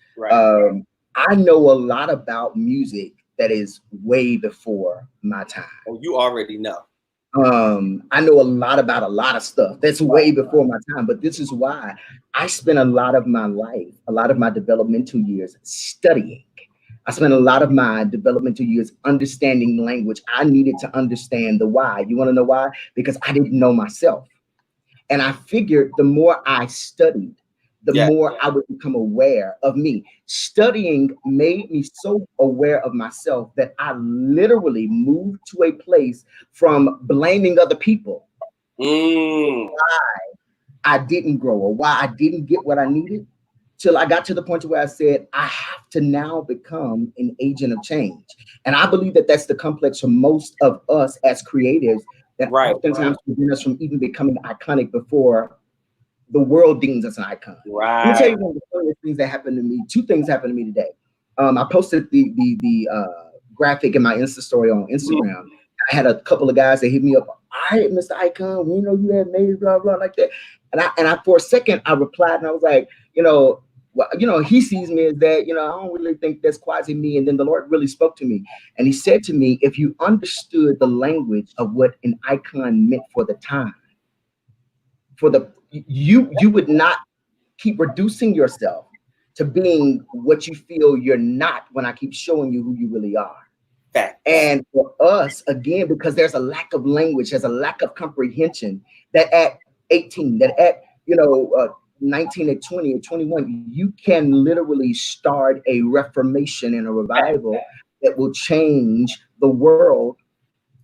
Speaker 2: I know a lot about music that is way before my time.
Speaker 1: Oh, you already know.
Speaker 2: I know a lot about a lot of stuff that's way before my time, but this is why I spent a lot of my life, a lot of my developmental years studying. I spent a lot of my developmental years understanding language. I needed to understand the why. You want to know why? Because I didn't know myself. And I figured the more I studied, the more I would become aware of me. Studying made me so aware of myself that I literally moved to a place from blaming other people why I didn't grow or why I didn't get what I needed, till I got to the point where I said, I have to now become an agent of change. And I believe that that's the complex for most of us as creatives, that oftentimes prevent us from even becoming iconic before the world deems us an icon. Let me tell you one of the funniest things that happened to me. Two things happened to me today. I posted the graphic in my Insta story on Instagram. I had a couple of guys that hit me up. All right, Mr. Icon, we know you had made blah blah like that. And I for a second I replied and I was like, he sees me as that. I don't really think that's quasi me. And then the Lord really spoke to me, and He said to me, if you understood the language of what an icon meant for the time, you would not keep reducing yourself to being what you feel you're not when I keep showing you who you really are. And for us, again, because there's a lack of language, there's a lack of comprehension, that at 18, that at 19, at 20, at 21, you can literally start a reformation and a revival that will change the world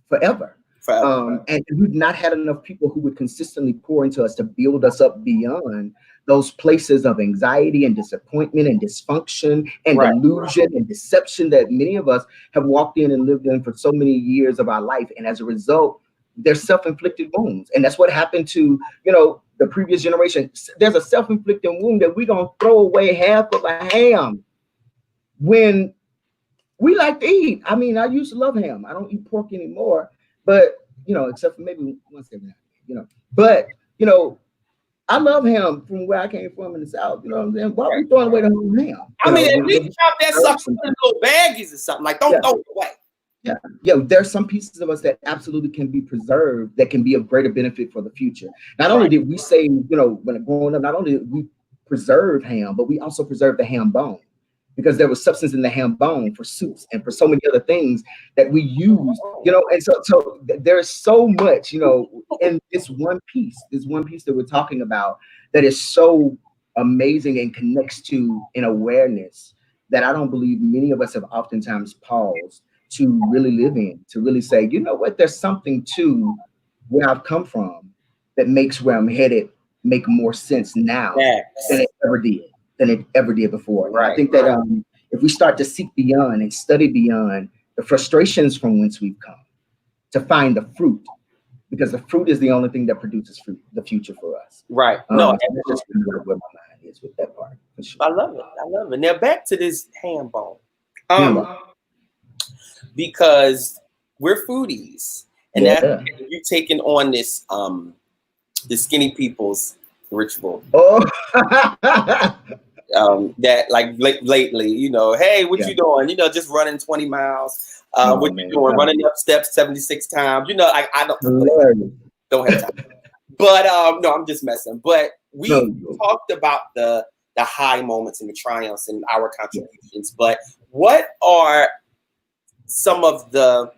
Speaker 2: forever. And we've not had enough people who would consistently pour into us to build us up beyond those places of anxiety and disappointment and dysfunction and delusion and deception that many of us have walked in and lived in for so many years of our life. And as a result, they're self-inflicted wounds. And that's what happened to, the previous generation. There's a self-inflicted wound that we're going to throw away half of a ham when we like to eat. I mean, I used to love ham. I don't eat pork anymore. But, except for maybe once every now, but, I love ham from where I came from in the South. You know what I'm saying? Why are we throwing away the whole ham?
Speaker 1: I mean, at least chop that sucker in little baggies or something. Like, don't throw it away.
Speaker 2: Yeah, there's some pieces of us that absolutely can be preserved, that can be of greater benefit for the future. Not only did we say, when growing up, not only did we preserve ham, but we also preserved the ham bone, because there was substance in the ham bone for soups and for so many other things that we use, and so there's so much, in this one piece that we're talking about that is so amazing and connects to an awareness that I don't believe many of us have oftentimes paused to really live in, to really say, you know what, there's something to where I've come from that makes where I'm headed make more sense now than it ever did before. Right. I think that if we start to seek beyond and study beyond the frustrations from whence we've come, to find the fruit, because the fruit is the only thing that produces fruit, the future for us.
Speaker 1: Right.
Speaker 2: That's just where my mind is with that part. For sure.
Speaker 1: I love it. Now back to this ham bone. Because we're foodies, and that you're taking on this the skinny people's ritual. That like lately, hey, what you doing? Just running 20 miles. What you doing? Running up steps 76 times. I don't have time. But no, I'm just messing. But we talked about the high moments and the triumphs and our contributions. But what are some of the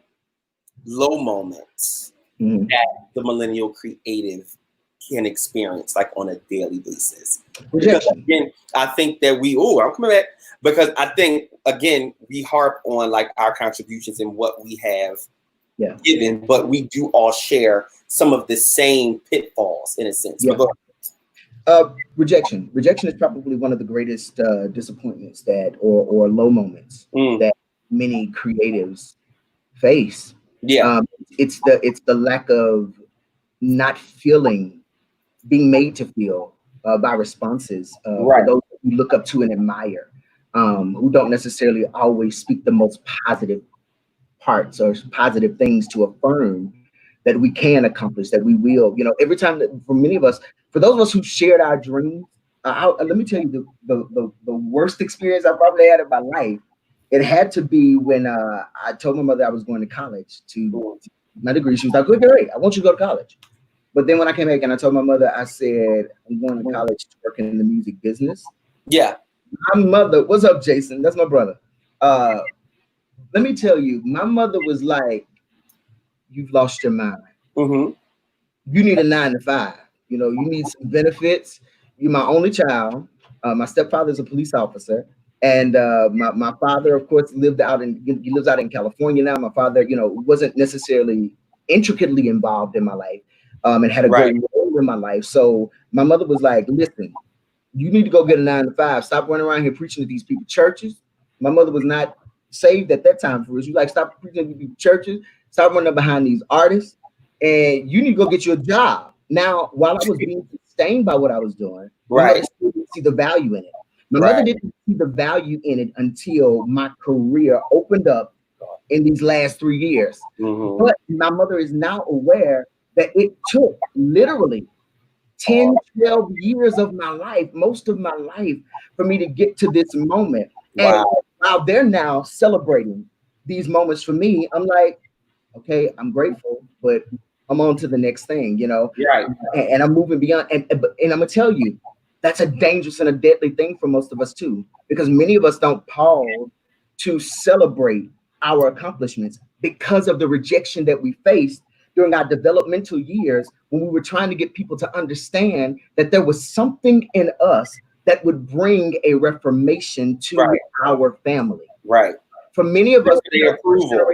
Speaker 1: low moments that the millennial creative can experience, like on a daily basis? Because again, I think that I'm coming back, because I think, again, we harp on like our contributions and what we have given, but we do all share some of the same pitfalls in a sense.
Speaker 2: Rejection is probably one of the greatest disappointments or low moments that many creatives face. It's the lack of not being made to feel by responses for those who look up to and admire, who don't necessarily always speak the most positive parts or positive things to affirm that we can accomplish, that we will. Every time that, for many of us, for those of us who shared our dreams, let me tell you the worst experience I probably had in my life. It had to be when I told my mother I was going to college to my degree. She was like, great, I want you to go to college. But then when I came back and I told my mother, I said, I'm going to college to work in the music business.
Speaker 1: Yeah.
Speaker 2: My mother, what's up, Jason? That's my brother. Let me tell you, my mother was like, you've lost your mind. You need a 9 to 5. You need some benefits. You're my only child. My stepfather is a police officer. And my father, of course, he lives out in California now. My father, wasn't necessarily intricately involved in my life, and had a great role in my life. So my mother was like, listen, you need to go get a 9 to 5. Stop running around here preaching to these people churches. My mother was not saved at that time for us. You stop preaching to these churches, stop running behind these artists, and you need to go get you a job. Now, while I was being sustained by what I was doing, I still didn't see the value in it. My mother didn't see the value in it until my career opened up in these last 3 years. But my mother is now aware that it took literally 10, 12 years of my life, most of my life, for me to get to this moment. And while they're now celebrating these moments for me, I'm like, okay, I'm grateful, but I'm on to the next thing, and I'm moving beyond. And I'm gonna tell you, that's a dangerous and a deadly thing for most of us too, because many of us don't pause to celebrate our accomplishments because of the rejection that we faced during our developmental years, when we were trying to get people to understand that there was something in us that would bring a reformation to our family. For many of us,
Speaker 1: their approval.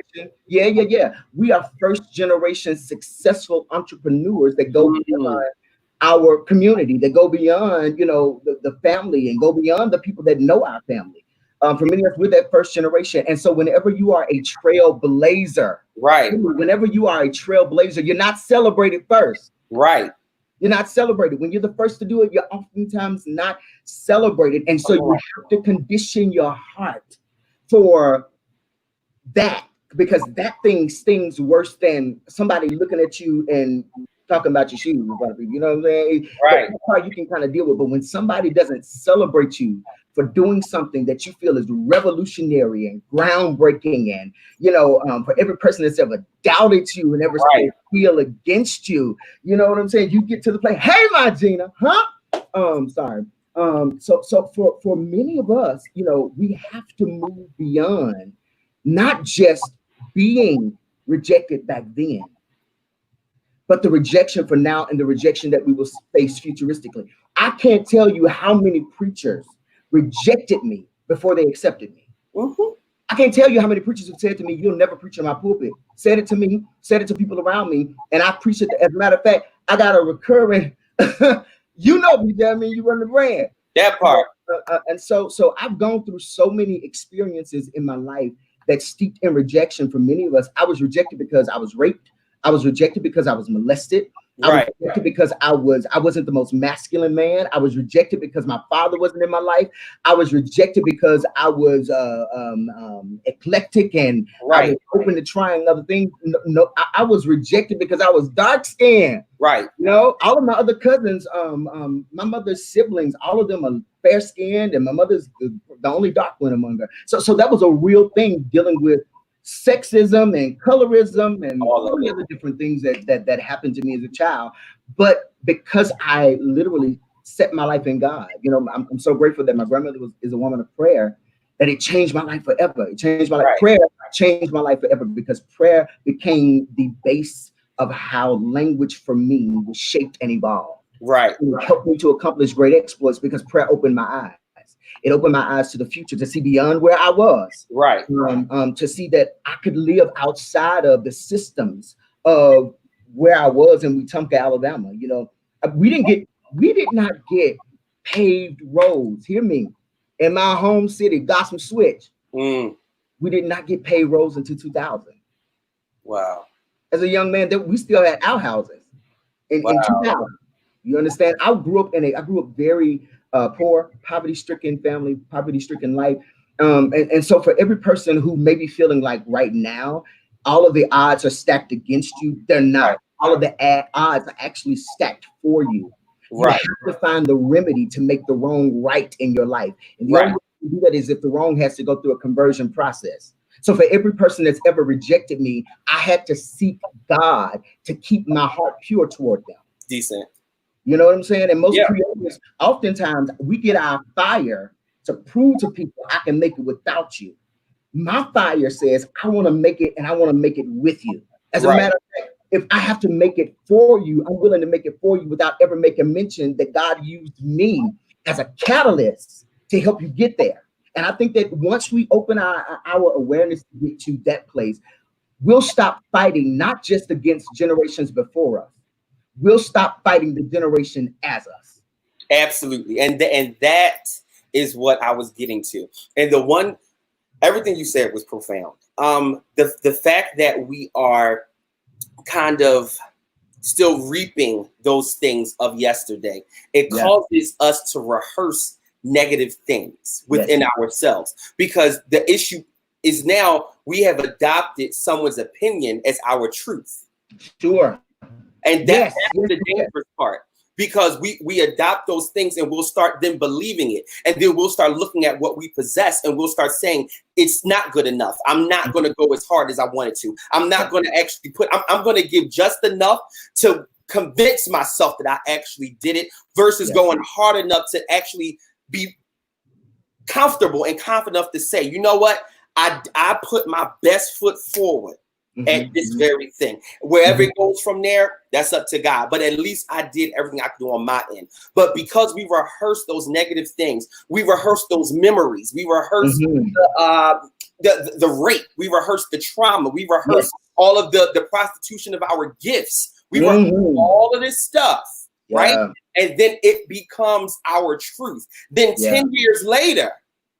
Speaker 2: We are first generation successful entrepreneurs that go beyond our community, that go beyond, the family, and go beyond the people that know our family. For many of us, we're that first generation. And so whenever you are a trailblazer,
Speaker 1: right?
Speaker 2: Whenever you are a trailblazer, you're not celebrated first.
Speaker 1: Right.
Speaker 2: You're not celebrated. When you're the first to do it, you're oftentimes not celebrated. And so you have to condition your heart for that, because that thing stings worse than somebody looking at you and talking about your shoes. You know what I'm saying?
Speaker 1: Right.
Speaker 2: That's how you can kind of deal with. But when somebody doesn't celebrate you for doing something that you feel is revolutionary and groundbreaking, and for every person that's ever doubted you and ever feel against you, you know what I'm saying? You get to the place, hey, my Gina, huh? Sorry. So for many of us, we have to move beyond not just being rejected back then, but the rejection for now and the rejection that we will face futuristically. I can't tell you how many preachers rejected me before they accepted me. I can't tell you how many preachers have said to me, you'll never preach in my pulpit. Said it to me, said it to people around me, and I preached it. As a matter of fact, I got a recurring, you know me, Jeremy, you run the brand.
Speaker 1: That part.
Speaker 2: And so I've gone through so many experiences in my life that steeped in rejection. For many of us, I was rejected because I was raped. I was rejected because I was molested. I was rejected because I wasn't the most masculine man. I was rejected because my father wasn't in my life. I was rejected because I was eclectic and I was open to trying other things. No, I was rejected because I was dark skinned.
Speaker 1: Right.
Speaker 2: All of my other cousins, my mother's siblings, all of them are fair skinned, and my mother's the only dark one among her. So that was a real thing, dealing with sexism and colorism and all the other different things that happened to me as a child. But because I literally set my life in God, I'm so grateful that my grandmother is a woman of prayer, that it changed my life forever. It changed my life. Prayer changed my life forever, because prayer became the base of how language for me was shaped and evolved.
Speaker 1: Right.
Speaker 2: And it helped me to accomplish great exploits, because prayer opened my eyes. It opened my eyes to the future, to see beyond where I was.
Speaker 1: Right.
Speaker 2: To see that I could live outside of the systems of where I was in Wetumpka, Alabama. We did not get paved roads. Hear me. In my home city, Gospel Switch, we did not get paved roads until 2000.
Speaker 1: Wow.
Speaker 2: As a young man, that we still had outhouses in 2000. You understand? I grew up very poor, poverty-stricken family, poverty-stricken life. And so for every person who may be feeling like right now, all of the odds are stacked against you, they're not. All of the odds are actually stacked for you. You have to find the remedy to make the wrong right in your life. And the only way to do that is if the wrong has to go through a conversion process. So for every person that's ever rejected me, I had to seek God to keep my heart pure toward them.
Speaker 1: Decent.
Speaker 2: You know what I'm saying? And most creators, oftentimes we get our fire to prove to people I can make it without you. My fire says I want to make it, and I want to make it with you. As a matter of fact, if I have to make it for you, I'm willing to make it for you without ever making mention that God used me as a catalyst to help you get there. And I think that once we open our awareness to get to that place, we'll stop fighting not just against generations before us. We'll stop fighting the generation as us.
Speaker 1: Absolutely. And that is what I was getting to. And everything you said was profound. The fact that we are kind of still reaping those things of yesterday, it causes us to rehearse negative things within ourselves, because the issue is now we have adopted someone's opinion as our truth.
Speaker 2: Sure.
Speaker 1: And that's the dangerous part, because we adopt those things and we'll start then believing it. And then we'll start looking at what we possess and we'll start saying, it's not good enough. I'm not going to go as hard as I wanted to. I'm not going to actually I'm going to give just enough to convince myself that I actually did it, versus going hard enough to actually be comfortable and confident enough to say, you know what? I put my best foot forward. at this very thing. Wherever it goes from there, that's up to God. But at least I did everything I could do on my end. But because we rehearsed those negative things, we rehearsed those memories, we rehearsed the rape, we rehearsed the trauma, we rehearsed all of the prostitution of our gifts. We rehearsed all of this stuff, right? And then it becomes our truth. Then 10 years later,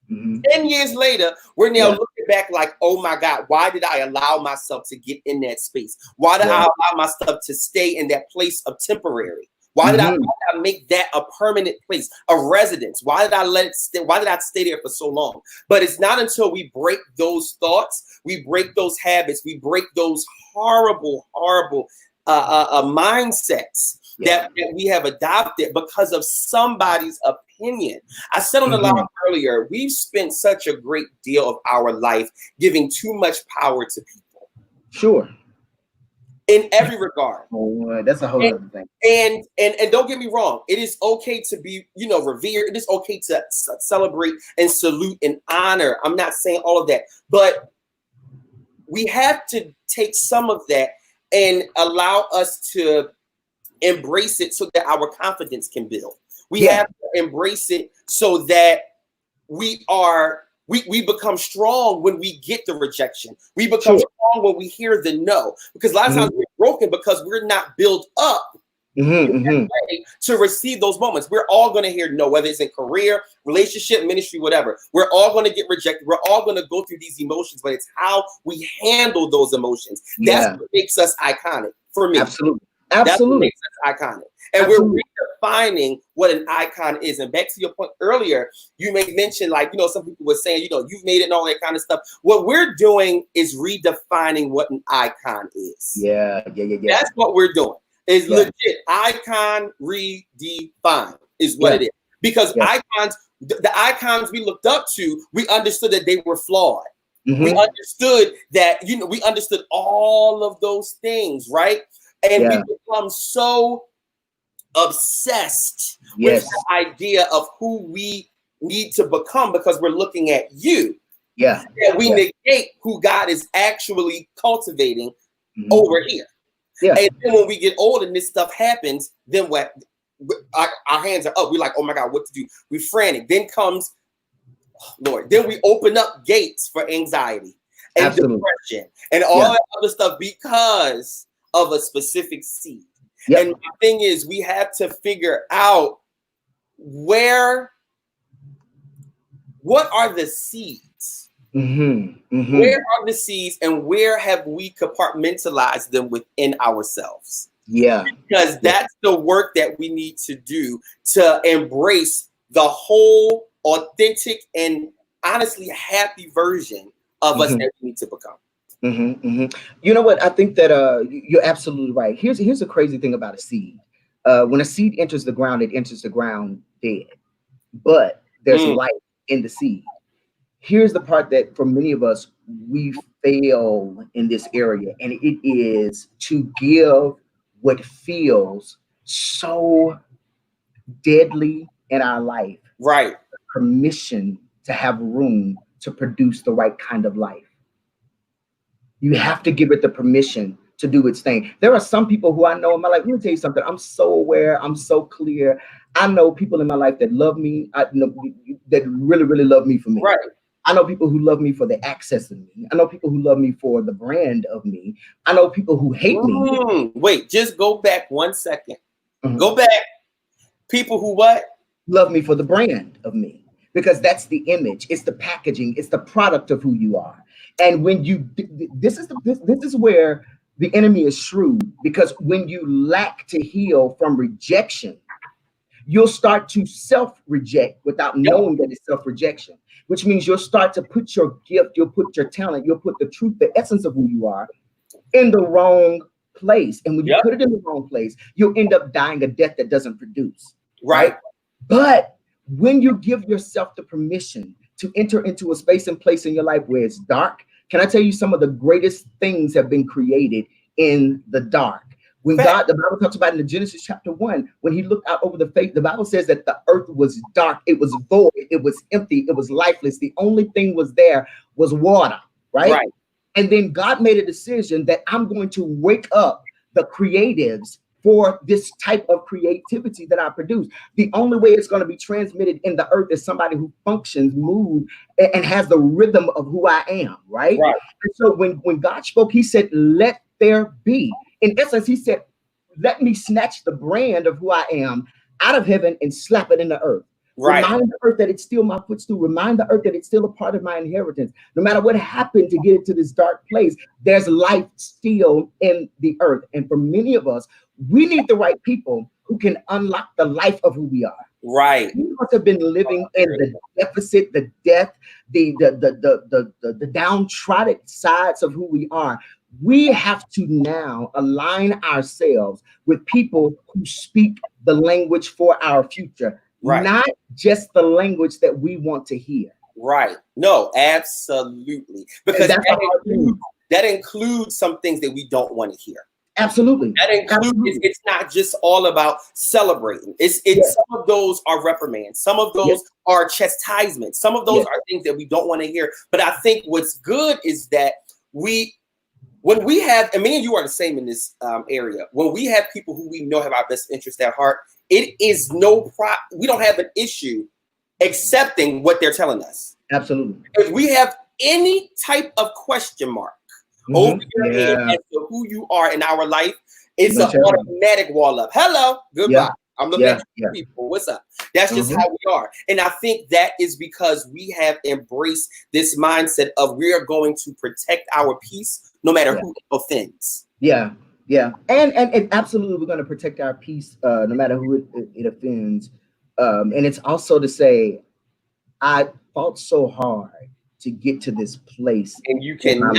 Speaker 1: 10 years later, we're now looking back like, oh my God, why did I allow myself to get in that space? Why did I allow myself to stay in that place of temporary? Why did I make that a permanent place, a residence? Why did I let it stay? Why did I stay there for so long? But it's not until we break those thoughts, we break those habits, we break those horrible mindsets that we have adopted because of somebody's opinion. I said on the line earlier, we've spent such a great deal of our life giving too much power to people.
Speaker 2: Sure.
Speaker 1: In every regard.
Speaker 2: That's a whole other thing.
Speaker 1: And don't get me wrong, it is okay to be, revered. It is okay to celebrate and salute and honor. I'm not saying all of that, but we have to take some of that and allow us to embrace it so that our confidence can build. We have to embrace it so that we become strong when we get the rejection. We become strong when we hear the no. Because a lot of times we're broken because we're not built up to receive those moments. We're all going to hear no, whether it's in career, relationship, ministry, whatever. We're all going to get rejected. We're all going to go through these emotions, but it's how we handle those emotions. That's what makes us iconic for me.
Speaker 2: Absolutely.
Speaker 1: That's what makes us iconic. And we're redefining what an icon is. And back to your point earlier, you may mention, some people were saying, you've made it and all that kind of stuff. What we're doing is redefining what an icon is.
Speaker 2: Yeah.
Speaker 1: That's what we're doing. Is legit. Icon redefined is what it is. Because icons, the icons we looked up to, we understood that they were flawed. We understood that, we understood all of those things, right? And we become so obsessed with the idea of who we need to become because we're looking at you. That we negate who God is actually cultivating over here. And then when we get old and this stuff happens, then our hands are up. We're like, oh my God, what to do? We're frantic. Then comes, Lord, then we open up gates for anxiety and depression and all that other stuff because of a specific seed. And the thing is, we have to figure out what are the seeds? Where are the seeds and where have we compartmentalized them within ourselves? Because that's the work that we need to do to embrace the whole authentic and honestly happy version of us that we need to become.
Speaker 2: You know what? I think that you're absolutely right. Here's a crazy thing about a seed. When a seed enters the ground, it enters the ground dead. But there's life in the seed. Here's the part that for many of us, we fail in this area. And it is to give what feels so deadly in our life permission to have room to produce the right kind of life. You have to give it the permission to do its thing. There are some people who I know in my life. Let me tell you something. I'm so aware. I'm so clear. I know people in my life that love me. I know that really, really love me for me. I know people who love me for the access of me. I know people who love me for the brand of me. I know people who hate me.
Speaker 1: Wait, just go back 1 second. Go back. People who what?
Speaker 2: Love me for the brand of me. Because that's the image. It's the packaging. It's the product of who you are. And when this is where the enemy is shrewd, because when you lack to heal from rejection, you'll start to self-reject without knowing that it's self-rejection, which means you'll start to put your gift, you'll put your talent, you'll put the truth, the essence of who you are in the wrong place. And when you put it in the wrong place, you'll end up dying a death that doesn't produce. Right. But when you give yourself the permission to enter into a space and place in your life where it's dark, can I tell you some of the greatest things have been created in the dark? When God, the Bible talks about in the Genesis chapter 1, when he looked out over the face, the Bible says that the earth was dark, it was void, it was empty, it was lifeless. The only thing was there was water, right? And then God made a decision that I'm going to wake up the creatives for this type of creativity that I produce. The only way it's going to be transmitted in the earth is somebody who functions, moves, and has the rhythm of who I am, right?
Speaker 1: Right.
Speaker 2: And so when God spoke, he said, let there be. In essence, he said, let me snatch the brand of who I am out of heaven and slap it in the earth.
Speaker 1: Right.
Speaker 2: Remind the earth that it's still my footstool. Remind the earth that it's still a part of my inheritance. No matter what happened to get it to this dark place, there's life still in the earth. And for many of us, we need the right people who can unlock the life of who we are.
Speaker 1: Right.
Speaker 2: We must have been living in the deficit, the death, the downtrodden sides of who we are. We have to now align ourselves with people who speak the language for our future.
Speaker 1: Right.
Speaker 2: Not just the language that we want to hear.
Speaker 1: Right. No, absolutely. Because that includes some things that we don't want to hear.
Speaker 2: Absolutely.
Speaker 1: That includes it's not just all about celebrating. It's some of those are reprimands, some of those are chastisements, some of those are things that we don't want to hear. But I think what's good is that when we have, and me and you are the same in this area, when we have people who we know have our best interest at heart, it is we don't have an issue accepting what they're telling us.
Speaker 2: Absolutely.
Speaker 1: If we have any type of question mark over your head as to who you are in our life, it's an automatic wall up. Hello, goodbye. I'm looking at you people. What's up? That's just how we are. And I think that is because we have embraced this mindset of we are going to protect our peace no matter who offends.
Speaker 2: Yeah. And absolutely, we're going to protect our peace no matter who it offends. And it's also to say, I fought so hard to get to this place.
Speaker 1: And you cannot.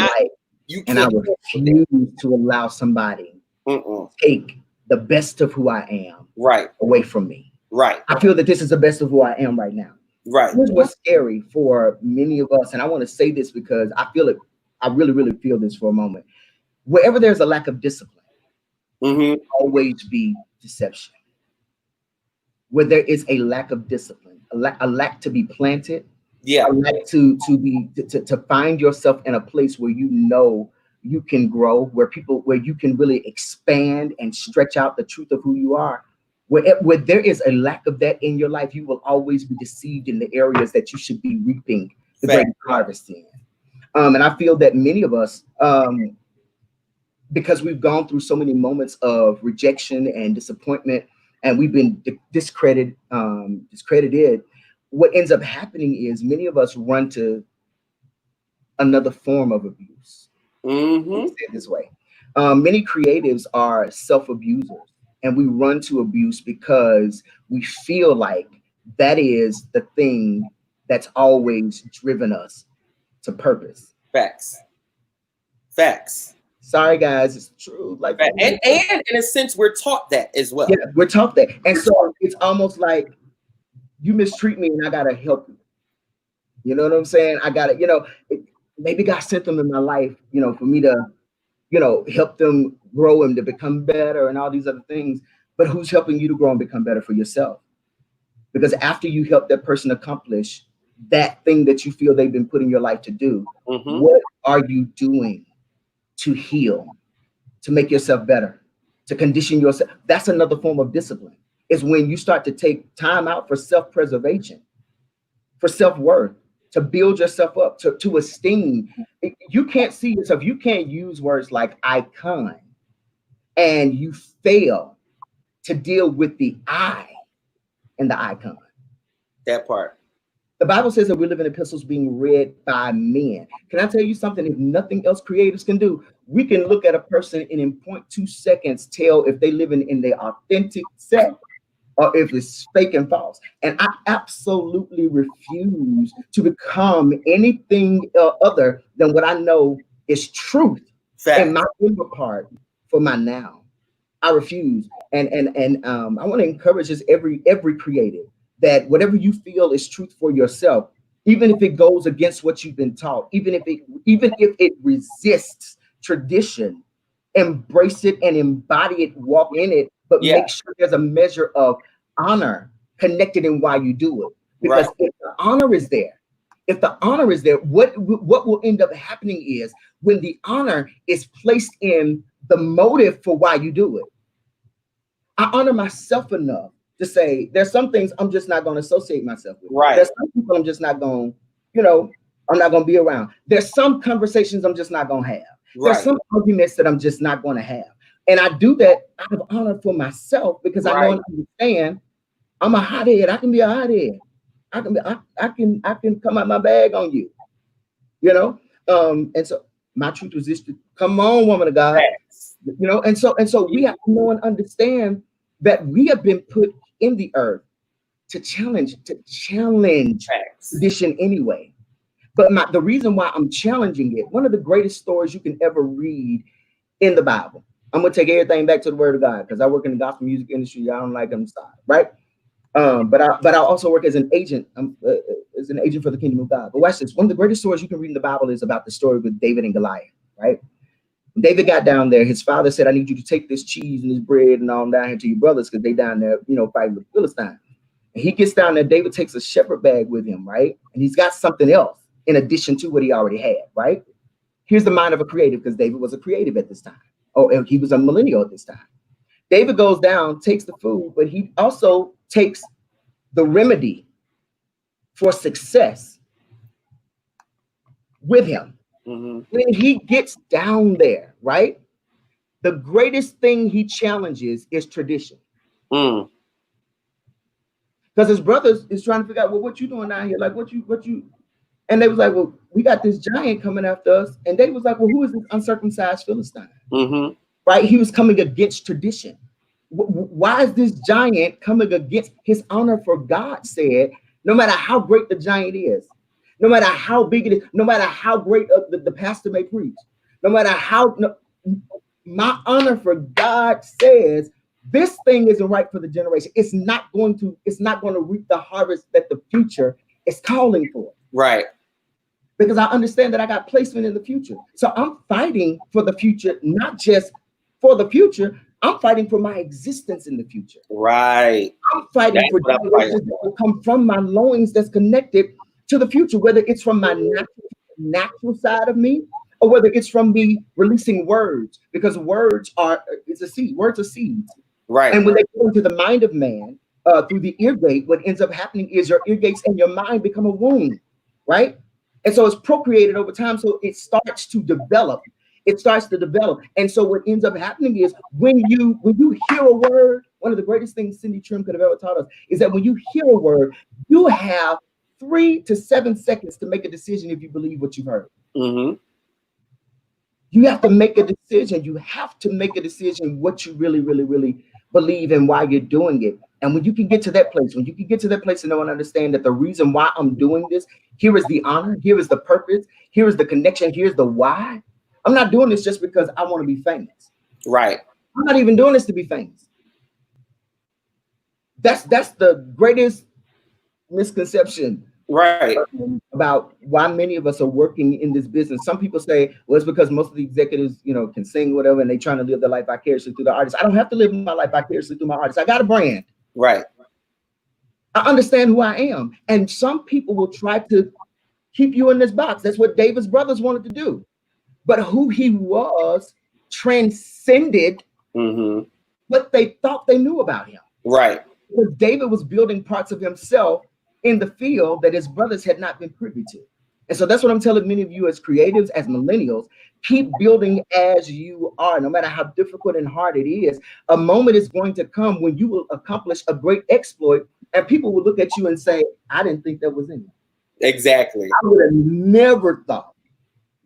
Speaker 2: And I refuse to allow somebody take the best of who I am away from me.
Speaker 1: Right.
Speaker 2: I feel that this is the best of who I am right now.
Speaker 1: Right.
Speaker 2: Here's what's scary for many of us, and I want to say this because I feel it. I really, really feel this for a moment. Wherever there's a lack of discipline, always be deception. Where there is a lack of discipline, a lack to be planted, a lack to find yourself in a place where you know you can grow, where you can really expand and stretch out the truth of who you are. Where there is a lack of that in your life, you will always be deceived in the areas that you should be reaping the great harvest in. And I feel that many of us, because we've gone through so many moments of rejection and disappointment, and we've been discredited, what ends up happening is many of us run to another form of abuse. Say it this way. Many creatives are self-abusers, and we run to abuse because we feel like that is the thing that's always driven us to purpose.
Speaker 1: Facts.
Speaker 2: Sorry, guys, it's true. Like,
Speaker 1: and in a sense, we're taught that as well.
Speaker 2: Yeah, we're taught that, and so it's almost like you mistreat me, and I gotta help you. You know what I'm saying? I gotta, maybe God sent them in my life, for me to, help them grow and to become better and all these other things. But who's helping you to grow and become better for yourself? Because after you help that person accomplish that thing that you feel they've been put in your life to do, what are you doing to heal, to make yourself better, to condition yourself? That's another form of discipline, is when you start to take time out for self-preservation, for self-worth, to build yourself up, to esteem. You can't see yourself. You can't use words like icon and you fail to deal with the I in the icon.
Speaker 1: That part.
Speaker 2: The Bible says that we live in epistles being read by men. Can I tell you something? If nothing else creatives can do, we can look at a person and in 0.2 seconds tell if they live in their authentic self or if it's fake and false. And I absolutely refuse to become anything other than what I know is truth in my inner part for my now. I refuse. And I want to encourage this every creative, that whatever you feel is truth for yourself, even if it goes against what you've been taught, even if it resists tradition, embrace it and embody it, walk in it, but make sure there's a measure of honor connected in why you do it. Because if the honor is there, If the honor is there, what will end up happening is when the honor is placed in the motive for why you do it. I honor myself enough to say there's some things I'm just not going to associate myself with.
Speaker 1: Right.
Speaker 2: There's some people I'm just not going, you know, I'm not going to be around. There's some conversations I'm just not going to have.
Speaker 1: Right.
Speaker 2: There's some arguments that I'm just not going to have. And I do that out of honor for myself because I know and understand I'm a hothead. I can be a hothead. I can come out my bag on you, you know. And so my truth was this: come on, woman of God, you know. And so we have to know and understand that we have been put in the earth to challenge tradition anyway. But the reason why I'm challenging it, one of the greatest stories you can ever read in the Bible. I'm gonna take everything back to the Word of God because I work in the gospel music industry. I don't like them style, right? But I also work as an agent, for the kingdom of God. But watch this. One of the greatest stories you can read in the Bible is about the story with David and Goliath, right? When David got down there, his father said, I need you to take this cheese and this bread and all down here to your brothers because they down there, you know, fighting with Philistine. And he gets down there, David takes a shepherd bag with him, right? And he's got something else in addition to what he already had, right? Here's the mind of a creative, because David was a creative at this time. Oh, he was a millennial at this time. David goes down, takes the food, but he also takes the remedy for success with him.
Speaker 1: Mm-hmm.
Speaker 2: When he gets down there, right? The greatest thing he challenges is tradition.
Speaker 1: Mm.
Speaker 2: Because his brothers is trying to figure out, well, what you doing down here? Like, what you, and they was like, well, we got this giant coming after us. And they was like, well, who is this uncircumcised Philistine?
Speaker 1: Mm-hmm.
Speaker 2: Right? He was coming against tradition. Why is this giant coming against his honor? For God said, no matter how great the giant is, no matter how big it is, no matter how great the pastor may preach, no matter how, my honor for God says, this thing isn't right for the generation. It's not going to reap the harvest that the future is calling for.
Speaker 1: Right.
Speaker 2: Because I understand that I got placement in the future. So I'm fighting for the future, not just for the future. I'm fighting for my existence in the future.
Speaker 1: Right.
Speaker 2: I'm fighting for generations that will come from my loins that's connected to the future, whether it's from my natural side of me or whether it's from me releasing words, because words is a seed. Words are seeds.
Speaker 1: Right.
Speaker 2: And when they go into the mind of man through the ear gate, what ends up happening is your ear gates and your mind become a womb, right? And so it's procreated over time. So it starts to develop. And so what ends up happening is when you hear a word, one of the greatest things Cindy Trim could have ever taught us is that when you hear a word, you have 3 to 7 seconds to make a decision if you believe what you've heard.
Speaker 1: Mm-hmm.
Speaker 2: You have to make a decision. You have to make a decision what you really, really, really believe and why you're doing it. And when you can get to that place, and know and understand that the reason why I'm doing this, here is the honor, here is the purpose, here is the connection, here's the why. I'm not doing this just because I want to be famous.
Speaker 1: Right.
Speaker 2: I'm not even doing this to be famous. That's the greatest misconception.
Speaker 1: Right.
Speaker 2: About why many of us are working in this business. Some people say, well, it's because most of the executives, can sing whatever, and they're trying to live their life vicariously through the artists. I don't have to live my life vicariously through my artists. I got a brand.
Speaker 1: Right.
Speaker 2: I understand who I am. And some people will try to keep you in this box. That's what David's brothers wanted to do. But who he was transcended what they thought they knew about him.
Speaker 1: Right.
Speaker 2: Because David was building parts of himself in the field that his brothers had not been privy to. And so that's what I'm telling many of you as creatives, as millennials, keep building as you are, no matter how difficult and hard it is. A moment is going to come when you will accomplish a great exploit and people will look at you and say, I didn't think that was in you.
Speaker 1: Exactly.
Speaker 2: I would have never thought.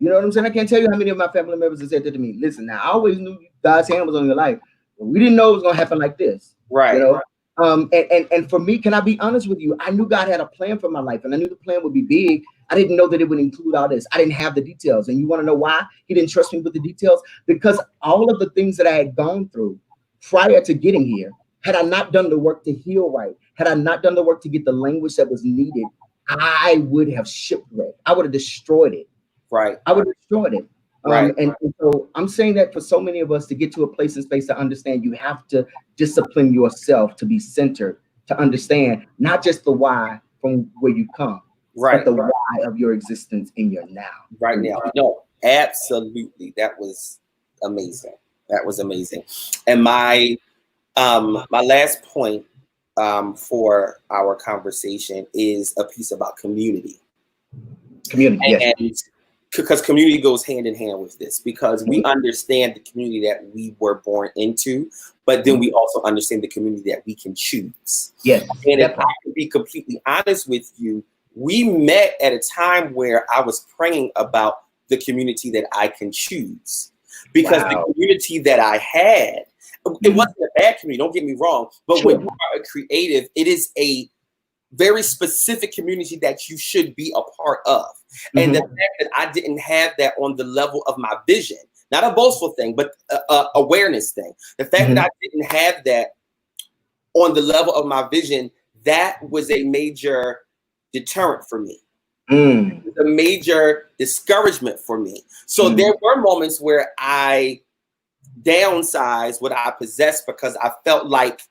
Speaker 2: You know what I'm saying? I can't tell you how many of my family members have said that to me. Listen, now I always knew God's hand was on your life, but we didn't know it was going to happen like this.
Speaker 1: Right.
Speaker 2: You know? And for me, can I be honest with you? I knew God had a plan for my life, and I knew the plan would be big. I didn't know that it would include all this. I didn't have the details. And you want to know why he didn't trust me with the details? Because all of the things that I had gone through prior to getting here, had I not done the work to heal right, had I not done the work to get the language that was needed, I would have shipwrecked. I would have destroyed it.
Speaker 1: Right.
Speaker 2: I would have destroyed it.
Speaker 1: Right.
Speaker 2: And so I'm saying that for so many of us to get to a place and space to understand, you have to discipline yourself to be centered, to understand not just the why from where you come, but the why of your existence in your now.
Speaker 1: Right now. No, absolutely. That was amazing. That was amazing. And my last point for our conversation is a piece about community.
Speaker 2: Community, yes.
Speaker 1: And because community goes hand in hand with this, because we understand the community that we were born into, but then we also understand the community that we can choose.
Speaker 2: Yes.
Speaker 1: And if I can be completely honest with you, we met at a time where I was praying about the community that I can choose, because the community that I had, it wasn't a bad community, don't get me wrong, but when you are a creative, it is a very specific community that you should be a part of. And the fact that I didn't have that on the level of my vision, not a boastful thing, but awareness thing. The fact that I didn't have that on the level of my vision, that was a major deterrent for me. It was a major discouragement for me. So there were moments where I downsized what I possessed because I felt like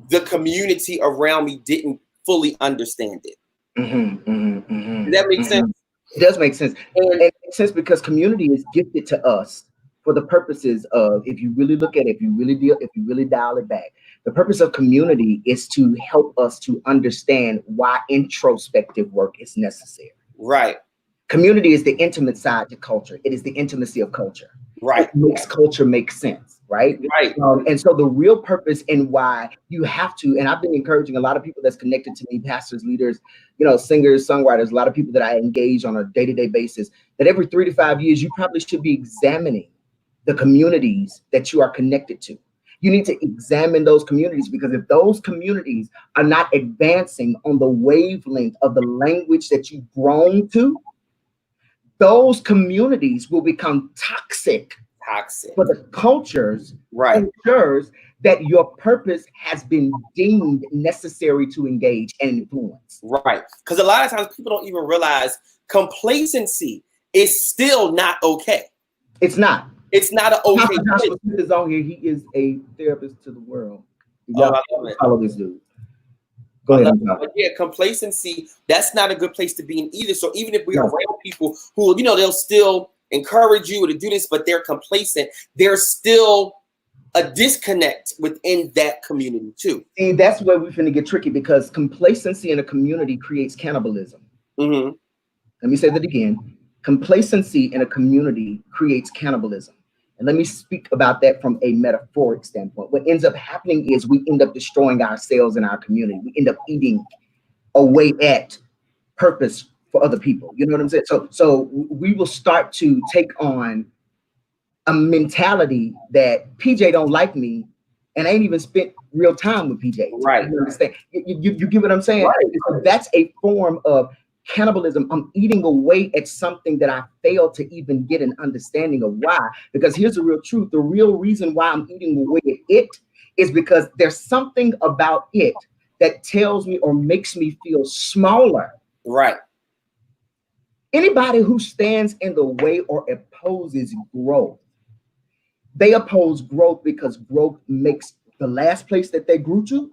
Speaker 1: the community around me didn't fully understand it. Does that make sense?
Speaker 2: It does make sense. And it makes sense because community is gifted to us for the purposes of, if you really look at it, if you really dial it back, the purpose of community is to help us to understand why introspective work is necessary.
Speaker 1: Right.
Speaker 2: Community is the intimate side to culture. It is the intimacy of culture.
Speaker 1: Right.
Speaker 2: It makes culture make sense. Right.
Speaker 1: Right.
Speaker 2: And so the real purpose and why you have to, and I've been encouraging a lot of people that's connected to me, pastors, leaders, singers, songwriters, a lot of people that I engage on a day-to-day basis, that every 3 to 5 years, you probably should be examining the communities that you are connected to. You need to examine those communities, because if those communities are not advancing on the wavelength of the language that you've grown to, those communities will become toxic for the cultures, ensures that your purpose has been deemed necessary to engage and influence.
Speaker 1: Right. Because a lot of times people don't even realize complacency is still not okay.
Speaker 2: It's not.
Speaker 1: It's not an okay.
Speaker 2: Joshua Smith is on here. He is a therapist to the world. Y'all follow this dude. Go ahead.
Speaker 1: Yeah, complacency, that's not a good place to be in either. So even if we're around people who, they'll still encourage you to do this, but they're complacent, there's still a disconnect within that community too.
Speaker 2: See, that's where we're going to get tricky, because complacency in a community creates cannibalism. Let me say that again. Complacency in a community creates cannibalism. And let me speak about that from a metaphoric standpoint. What ends up happening is we end up destroying ourselves in our community. We end up eating away at purpose for other people. You know what I'm saying? So we will start to take on a mentality that PJ don't like me, and I ain't even spent real time with PJ.
Speaker 1: Right.
Speaker 2: You understand? You get what I'm saying?
Speaker 1: Right.
Speaker 2: So that's a form of cannibalism. I'm eating away at something that I failed to even get an understanding of why. Because here's the real truth. The real reason why I'm eating away at it is because there's something about it that tells me or makes me feel smaller.
Speaker 1: Right.
Speaker 2: Anybody who stands in the way or opposes growth, they oppose growth because growth makes the last place that they grew to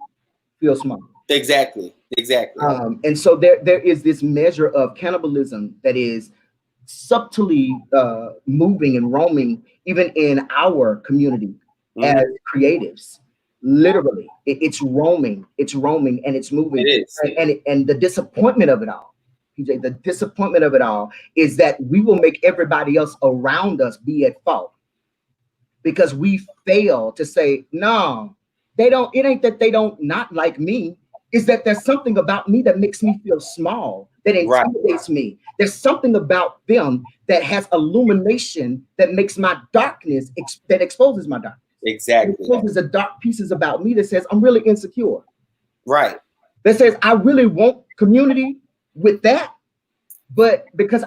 Speaker 2: feel small.
Speaker 1: Exactly.
Speaker 2: And so there is this measure of cannibalism that is subtly moving and roaming even in our community as creatives. Literally, it's roaming, and it's moving.
Speaker 1: It is.
Speaker 2: And the disappointment of it all, PJ, the disappointment of it all is that we will make everybody else around us be at fault because we fail to say, no, they don't. It ain't that they don't not like me. Is that there's something about me that makes me feel small, that intimidates me. There's something about them that has illumination that makes my darkness, that exposes my darkness.
Speaker 1: Exactly.
Speaker 2: It exposes the dark pieces about me that says, I'm really insecure.
Speaker 1: Right.
Speaker 2: That says, I really want community with that. But because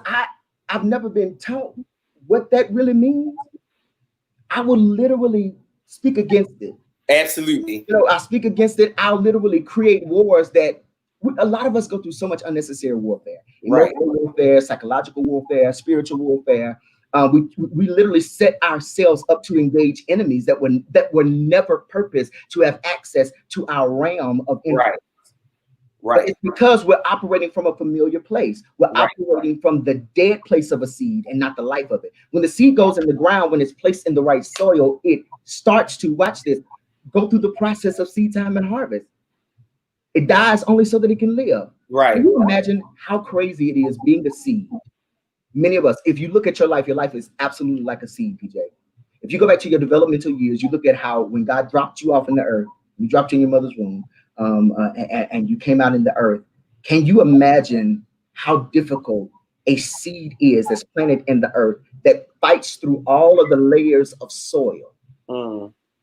Speaker 2: I've never been taught what that really means, I will literally speak against it.
Speaker 1: Absolutely.
Speaker 2: I speak against it. I'll literally create wars that a lot of us go through so much unnecessary warfare. Emotional warfare, psychological warfare, spiritual warfare. We literally set ourselves up to engage enemies that were never purposed to have access to our realm of influence. But it's because we're operating from a familiar place. We're operating from the dead place of a seed and not the life of it. When the seed goes in the ground, when it's placed in the right soil, it starts to, watch this, go through the process of seed time and harvest. It dies only so that it can live.
Speaker 1: Right.
Speaker 2: Can you imagine how crazy it is being a seed? Many of us, if you look at your life is absolutely like a seed, PJ. If you go back to your developmental years, you look at how when God dropped you off in the earth, you dropped you in your mother's womb, and you came out in the earth. Can you imagine how difficult a seed is that's planted in the earth that fights through all of the layers of soil?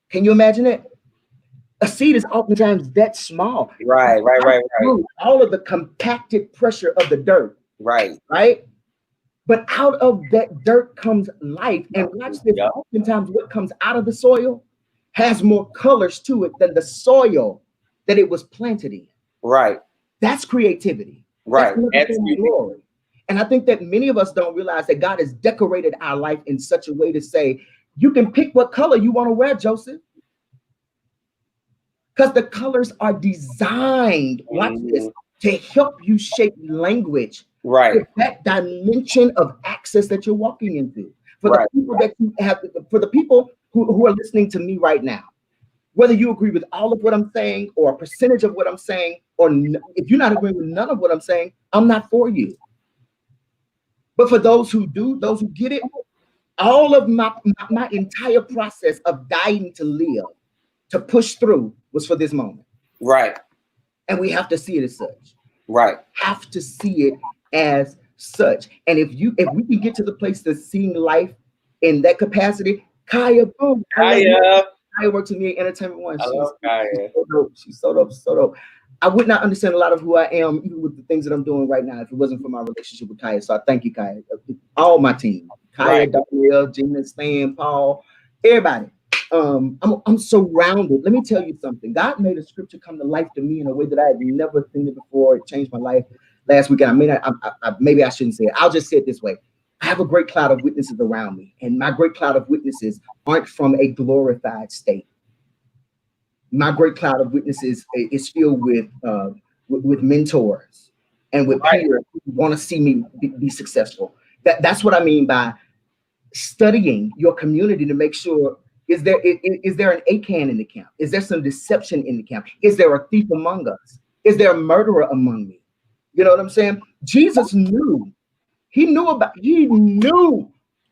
Speaker 2: Can you imagine it? A seed is oftentimes that small.
Speaker 1: Right.
Speaker 2: All of the compacted pressure of the dirt.
Speaker 1: Right.
Speaker 2: But out of that dirt comes life. And watch this, oftentimes what comes out of the soil has more colors to it than the soil that it was planted in.
Speaker 1: Right.
Speaker 2: That's creativity.
Speaker 1: Right.
Speaker 2: That's glory. And I think that many of us don't realize that God has decorated our life in such a way to say, you can pick what color you want to wear, Joseph. Because the colors are designed, watch this, to help you shape language.
Speaker 1: Right.
Speaker 2: That dimension of access that you're walking into. For the people that you have, for the people who are listening to me right now, whether you agree with all of what I'm saying or a percentage of what I'm saying, or if you're not agreeing with none of what I'm saying, I'm not for you. But for those who do, those who get it, all of my entire process of dying to live, to push through, was for this moment.
Speaker 1: Right.
Speaker 2: And we have to see it as such.
Speaker 1: Right.
Speaker 2: Have to see it as such. And if we can get to the place of seeing life in that capacity, Kaya, boom. Kaya works with me at Entertainment One. She's so dope. I would not understand a lot of who I am, even with the things that I'm doing right now, if it wasn't for my relationship with Kaya. So I thank you, Kaya. All my team. Kaya, Danielle, Gina, Stan, Paul, everybody. I'm surrounded. Let me tell you something. God made a scripture come to life to me in a way that I had never seen it before. It changed my life last weekend. Maybe I shouldn't say it. I'll just say it this way. I have a great cloud of witnesses around me, and my great cloud of witnesses aren't from a glorified state. My great cloud of witnesses is filled with mentors and with peers who want to see me be successful. That's what I mean by studying your community to make sure, is there an Achan in the camp? Is there some deception in the camp? Is there a thief among us? Is there a murderer among me? You know what I'm saying? Jesus knew. He knew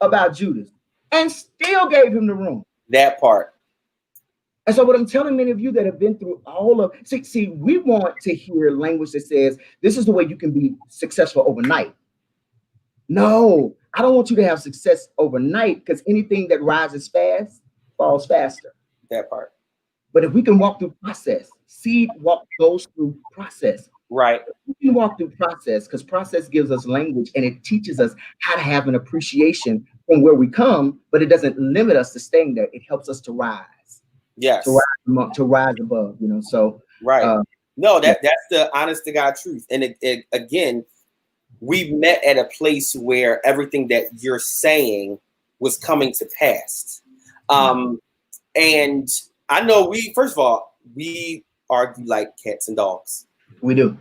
Speaker 2: about Judas and still gave him the room.
Speaker 1: That part.
Speaker 2: And so what I'm telling many of you that have been through all of, see, we want to hear language that says, this is the way you can be successful overnight. No, I don't want you to have success overnight, because anything that rises fast falls faster.
Speaker 1: That part.
Speaker 2: But if we can walk through process, seed goes through process.
Speaker 1: Right.
Speaker 2: We can walk through process, because process gives us language and it teaches us how to have an appreciation from where we come, but it doesn't limit us to staying there. It helps us to rise.
Speaker 1: Yes.
Speaker 2: To rise above, so.
Speaker 1: Right. That's the honest to God truth. And it, again, we met at a place where everything that you're saying was coming to pass. And I know first of all, we argue like cats and dogs.
Speaker 2: We do.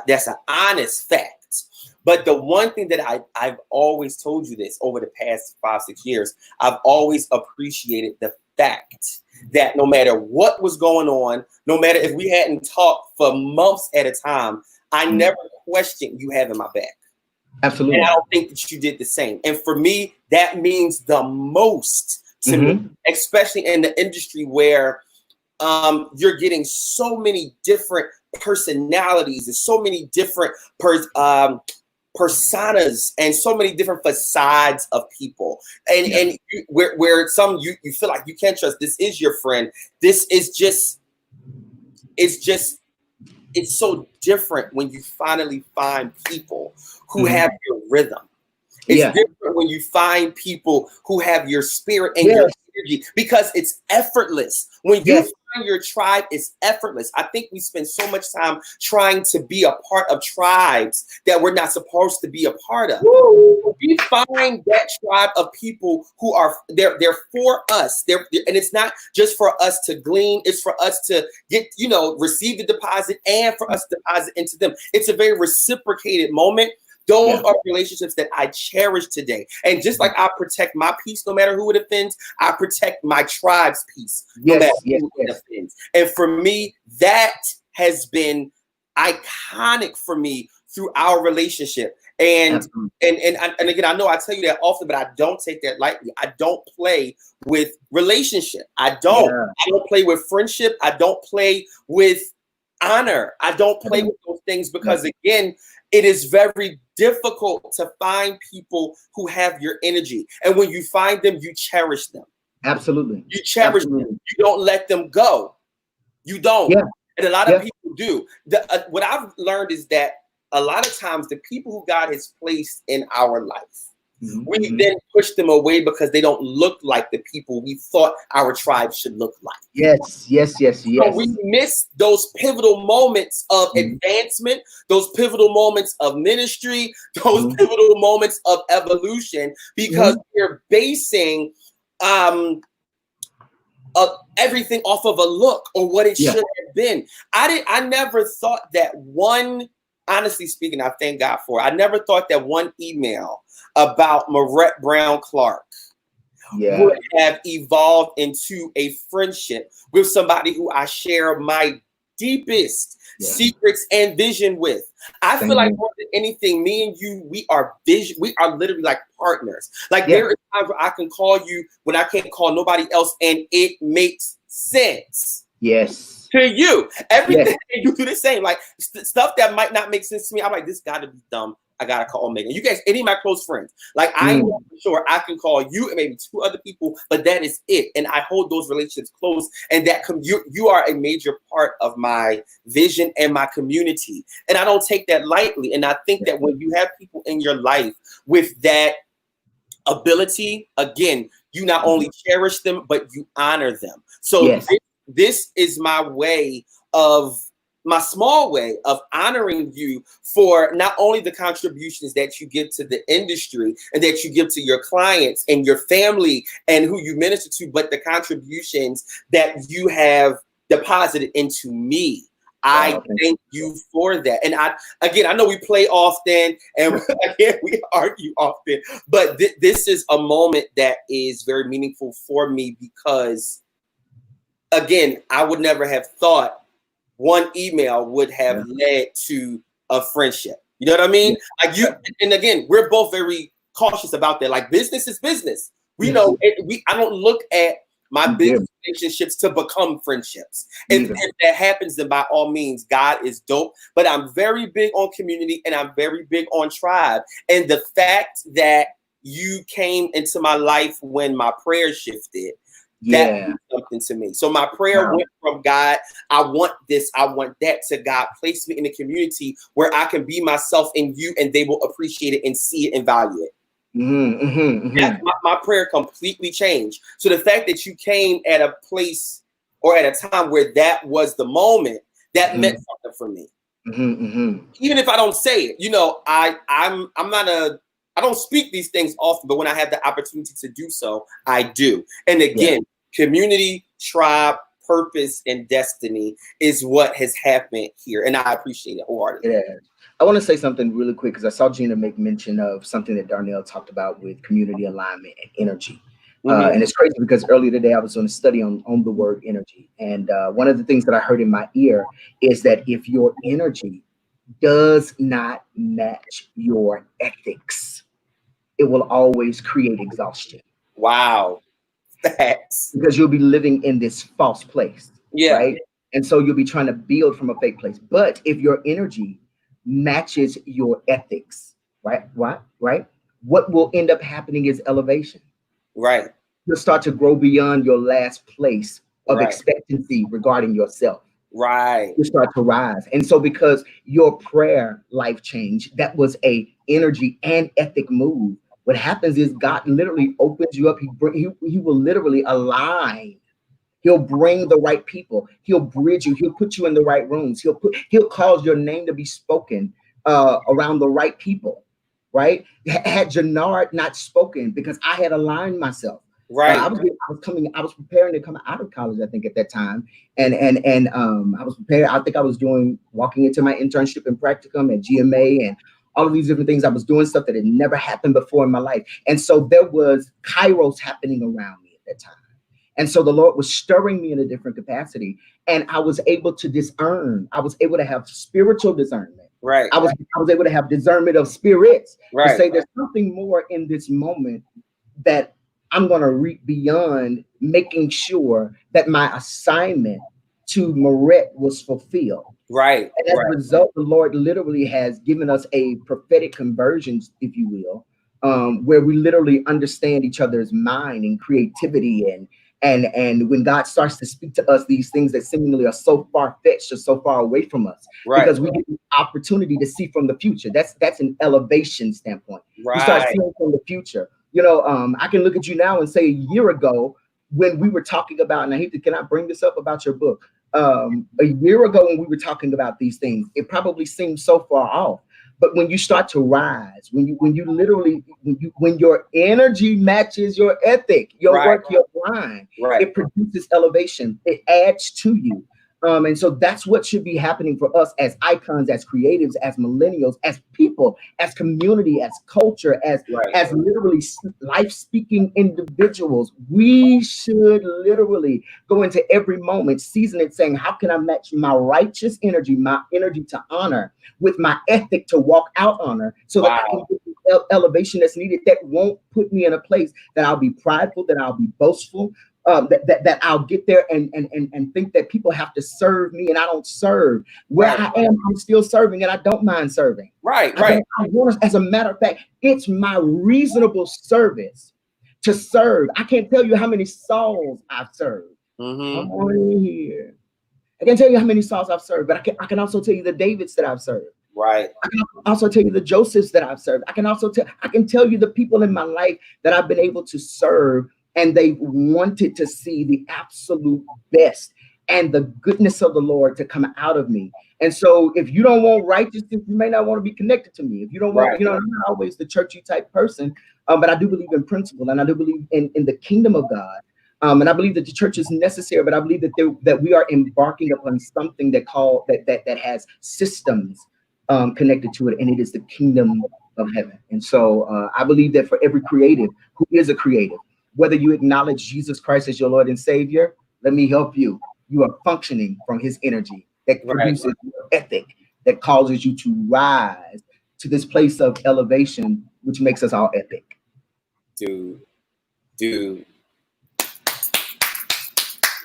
Speaker 1: That's an honest fact. But the one thing that I've always told you this over the past 5-6 years, I've always appreciated the fact that no matter what was going on, no matter if we hadn't talked for months at a time, I never questioned you having my back.
Speaker 2: Absolutely.
Speaker 1: And I don't think that you did the same. And for me, that means the most to me, especially in the industry where you're getting so many different personalities and so many different personas and so many different facades of people, and where some you feel like you can't trust. This is your friend. This is just it's so different when you finally find people who have your rhythm. It's different when you find people who have your spirit and your energy, because it's effortless. When you find your tribe is effortless. I think we spend so much time trying to be a part of tribes that we're not supposed to be a part of. We find that tribe of people who are they're for us. And it's not just for us to glean, it's for us to get, receive the deposit and for us to deposit into them. It's a very reciprocated moment. Those are relationships that I cherish today. And just like I protect my peace, no matter who it offends, I protect my tribe's peace, no matter who it offends. And for me, that has been iconic for me through our relationship. And again, I know I tell you that often, but I don't take that lightly. I don't play with relationship. I don't play with friendship. I don't play with honor. I don't play with those things because again, it is very difficult to find people who have your energy. And when you find them, you cherish them.
Speaker 2: Absolutely.
Speaker 1: You cherish them. You don't let them go. You don't. Yeah. And a lot of people do. What I've learned is that a lot of times the people who God has placed in our life, we then push them away because they don't look like the people we thought our tribe should look like.
Speaker 2: Yes.
Speaker 1: So we miss those pivotal moments of advancement, those pivotal moments of ministry, those pivotal moments of evolution because we're basing everything off of a look or what it should have been. I never thought that honestly speaking, I thank God for it. I never thought that one email about Marette Brown Clark would have evolved into a friendship with somebody who I share my deepest secrets and vision with. I feel like more than anything, me and you, we are literally like partners. Like there is times where I can call you when I can't call nobody else and it makes sense.
Speaker 2: Yes.
Speaker 1: To you, everything you do the same. Like stuff that might not make sense to me, I'm like, this got to be dumb. I gotta call Megan. You guys, any of my close friends, like I know for sure I can call you and maybe two other people, but that is it. And I hold those relationships close. And that you are a major part of my vision and my community. And I don't take that lightly. And I think that when you have people in your life with that ability, again, you not only cherish them, but you honor them. So this is my small way of honoring you for not only the contributions that you give to the industry and that you give to your clients and your family and who you minister to, but the contributions that you have deposited into me. I thank you for that. And I know we play often and again, we argue often, but this is a moment that is very meaningful for me because again, I would never have thought one email would have led to a friendship. You know what I mean? Like and again, we're both very cautious about that. Like business is business. We know I don't look at my business relationships to become friendships. If that happens, then by all means, God is dope. But I'm very big on community and I'm very big on tribe. And the fact that you came into my life when my prayer shifted, that means something to me. So my prayer went from God, I want this, I want that, to God, place me in a community where I can be myself in you and they will appreciate it and see it and value it. My prayer completely changed. So the fact that you came at a place or at a time where that was the moment, that meant something for me. Even if I don't say it, I don't speak these things often, but when I have the opportunity to do so, I do. And again, community, tribe, purpose, and destiny is what has happened here. And I appreciate it wholeheartedly.
Speaker 2: I want to say something really quick because I saw Gina make mention of something that Darnell talked about with community alignment and energy. And it's crazy because earlier today I was doing a study on the word energy. And one of the things that I heard in my ear is that if your energy does not match your ethics, it will always create exhaustion.
Speaker 1: Wow. Facts.
Speaker 2: Because you'll be living in this false place. Right? And so you'll be trying to build from a fake place. But if your energy matches your ethics, right? What will end up happening is elevation.
Speaker 1: Right.
Speaker 2: You'll start to grow beyond your last place of expectancy regarding yourself.
Speaker 1: Right.
Speaker 2: You start to rise. And so because your prayer life change, that was a energy and ethic move. What happens is God literally opens you up. He will literally align He'll bring the right people. He'll bridge you. He'll put you in the right rooms. He'll cause your name to be spoken around the right people, right? Had Jannard not spoken, because I had aligned myself.
Speaker 1: Right.
Speaker 2: I was preparing to come out of college, I think, at that time. And I was prepared. I think I was walking into my internship and practicum at GMA and all of these different things. I was doing stuff that had never happened before in my life. And so there was kairos happening around me at that time. And so the Lord was stirring me in a different capacity. And I was able to discern. I was able to have spiritual discernment.
Speaker 1: Right.
Speaker 2: I was able to have discernment of spirits.
Speaker 1: Right.
Speaker 2: To say there's something more in this moment that I'm going to reach beyond, making sure that my assignment to Moret was fulfilled.
Speaker 1: Right.
Speaker 2: And as a result, the Lord literally has given us a prophetic conversion, if you will, where we literally understand each other's mind and creativity, and when God starts to speak to us these things that seemingly are so far-fetched or so far away from us, because we get the opportunity to see from the future. That's an elevation standpoint. We start seeing from the future. You know, I can look at you now and say, a year ago when we were talking about, and I hate to, can I bring this up about your book? A year ago when we were talking about these things, it probably seemed so far off. But when you start to rise, when your energy matches your ethic, your work, your grind, it produces elevation. It adds to you. And so that's what should be happening for us as icons, as creatives, as millennials, as people, as community, as culture, as literally life-speaking individuals. We should literally go into every moment, season it, saying, how can I match my righteous energy, my energy to honor, with my ethic to walk out honor, so that I can get the elevation that's needed, that won't put me in a place that I'll be prideful, that I'll be boastful, that I'll get there and think that people have to serve me, and I don't serve. Where I am, I'm still serving, and I don't mind serving. I want, as a matter of fact, it's my reasonable service to serve. I can't tell you how many souls I've served. I'm on here. I can't tell you how many souls I've served, but I can also tell you the Davids that I've served. I can also tell you the Josephs that I've served. I can tell you the people in my life that I've been able to serve, and they wanted to see the absolute best and the goodness of the Lord to come out of me. And so if you don't want righteousness, you may not want to be connected to me. If you don't want, you know, I'm not always the churchy type person, but I do believe in principle, and I do believe in the kingdom of God. And I believe that the church is necessary, but I believe that we are embarking upon something that has systems connected to it, and it is the kingdom of heaven. And so I believe that for every creative who is a creative, whether you acknowledge Jesus Christ as your Lord and Savior, let me help you. You are functioning from his energy that produces your ethic, that causes you to rise to this place of elevation, which makes us all epic.
Speaker 1: Dude. Let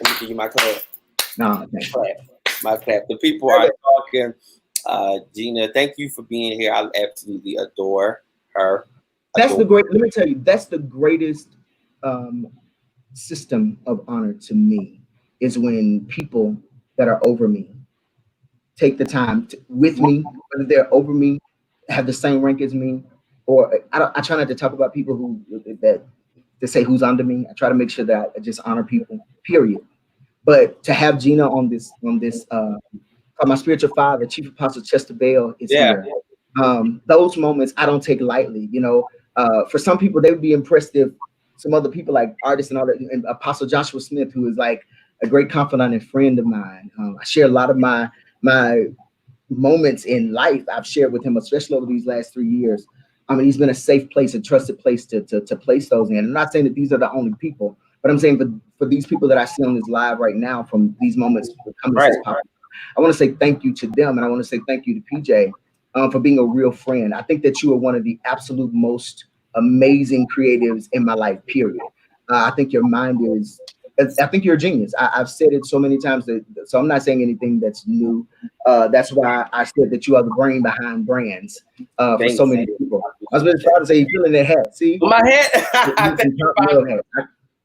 Speaker 1: me give you my clap.
Speaker 2: No,
Speaker 1: my clap. The people are talking. Gina, thank you for being here. I absolutely adore her.
Speaker 2: Let me tell you, that's the greatest system of honor to me, is when people that are over me take the time with me, whether they're over me, have the same rank as me, or I try not to talk about people that say who's under me. I try to make sure that I just honor people, period. But to have Gina on this my spiritual father, Chief Apostle Chester Bell, is here. Those moments I don't take lightly. You know, for some people they would be impressed if some other people like artists and all that, and Apostle Joshua Smith, who is like a great confidant and friend of mine. I share a lot of my moments in life I've shared with him, especially over these last 3 years. I mean, he's been a safe place, a trusted place to place those in. I'm not saying that these are the only people, but I'm saying for these people that I see on this live right now, from these moments, I want to say thank you to them, and I want to say thank you to PJ for being a real friend. I think that you are one of the absolute most amazing creatives in my life, period. I think your mind I think you're a genius. I've said it so many times, so I'm not saying anything that's new. That's why I said that you are the brain behind brands for so many people. I was really proud to say you're feeling that hat. See?
Speaker 1: My hat?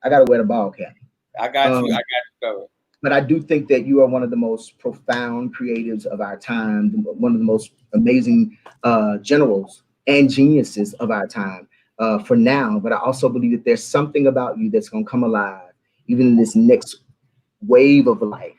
Speaker 2: I got to wear the ball cap.
Speaker 1: I got you covered.
Speaker 2: But I do think that you are one of the most profound creatives of our time, one of the most amazing generals and geniuses of our time for now. But I also believe that there's something about you that's going to come alive even in this next wave of life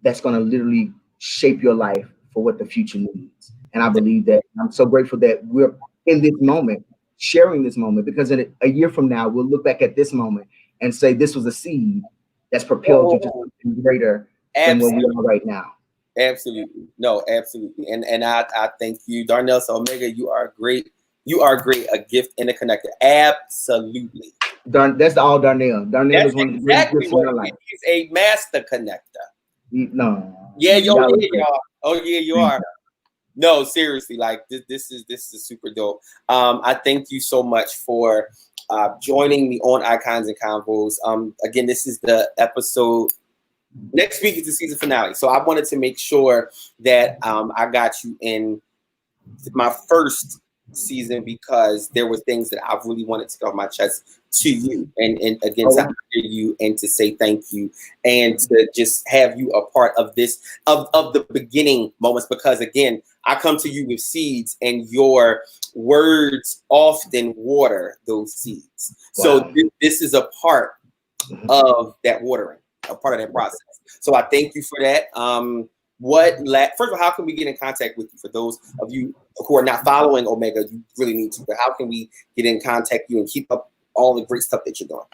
Speaker 2: that's going to literally shape your life for what the future needs. And I believe that I'm so grateful that we're in this moment, sharing this moment, because in a year from now, we'll look back at this moment and say this was a seed that's propelled you to something greater than where we are right now.
Speaker 1: Absolutely. No, absolutely. And I thank you, Darnell. So Omega, you are great. You are great, a gift and a connector. Absolutely.
Speaker 2: That's all Darnell. Darnell
Speaker 1: That's
Speaker 2: is one of the greatest
Speaker 1: exactly
Speaker 2: gifts in
Speaker 1: what
Speaker 2: my life.
Speaker 1: he's a master connector.
Speaker 2: No.
Speaker 1: Yeah, yo, yeah, you are. Oh, yeah, you are. No, seriously, like this is super dope. I thank you so much for joining me on Icons and Convos. Again, this is the episode. Next week is the season finale, so I wanted to make sure that I got you in my first season because there were things that I really wanted to get off my chest to you, and again to honor you and to say thank you and to just have you a part of this of the beginning moments, because again I come to you with seeds and your words often water those seeds. Wow. So this is a part of that watering, a part of that process. So I thank you for that. First of all, how can we get in contact with you? For those of you who are not following Omega, you really need to, but how can we get in contact with you and keep up all the great stuff that you're doing?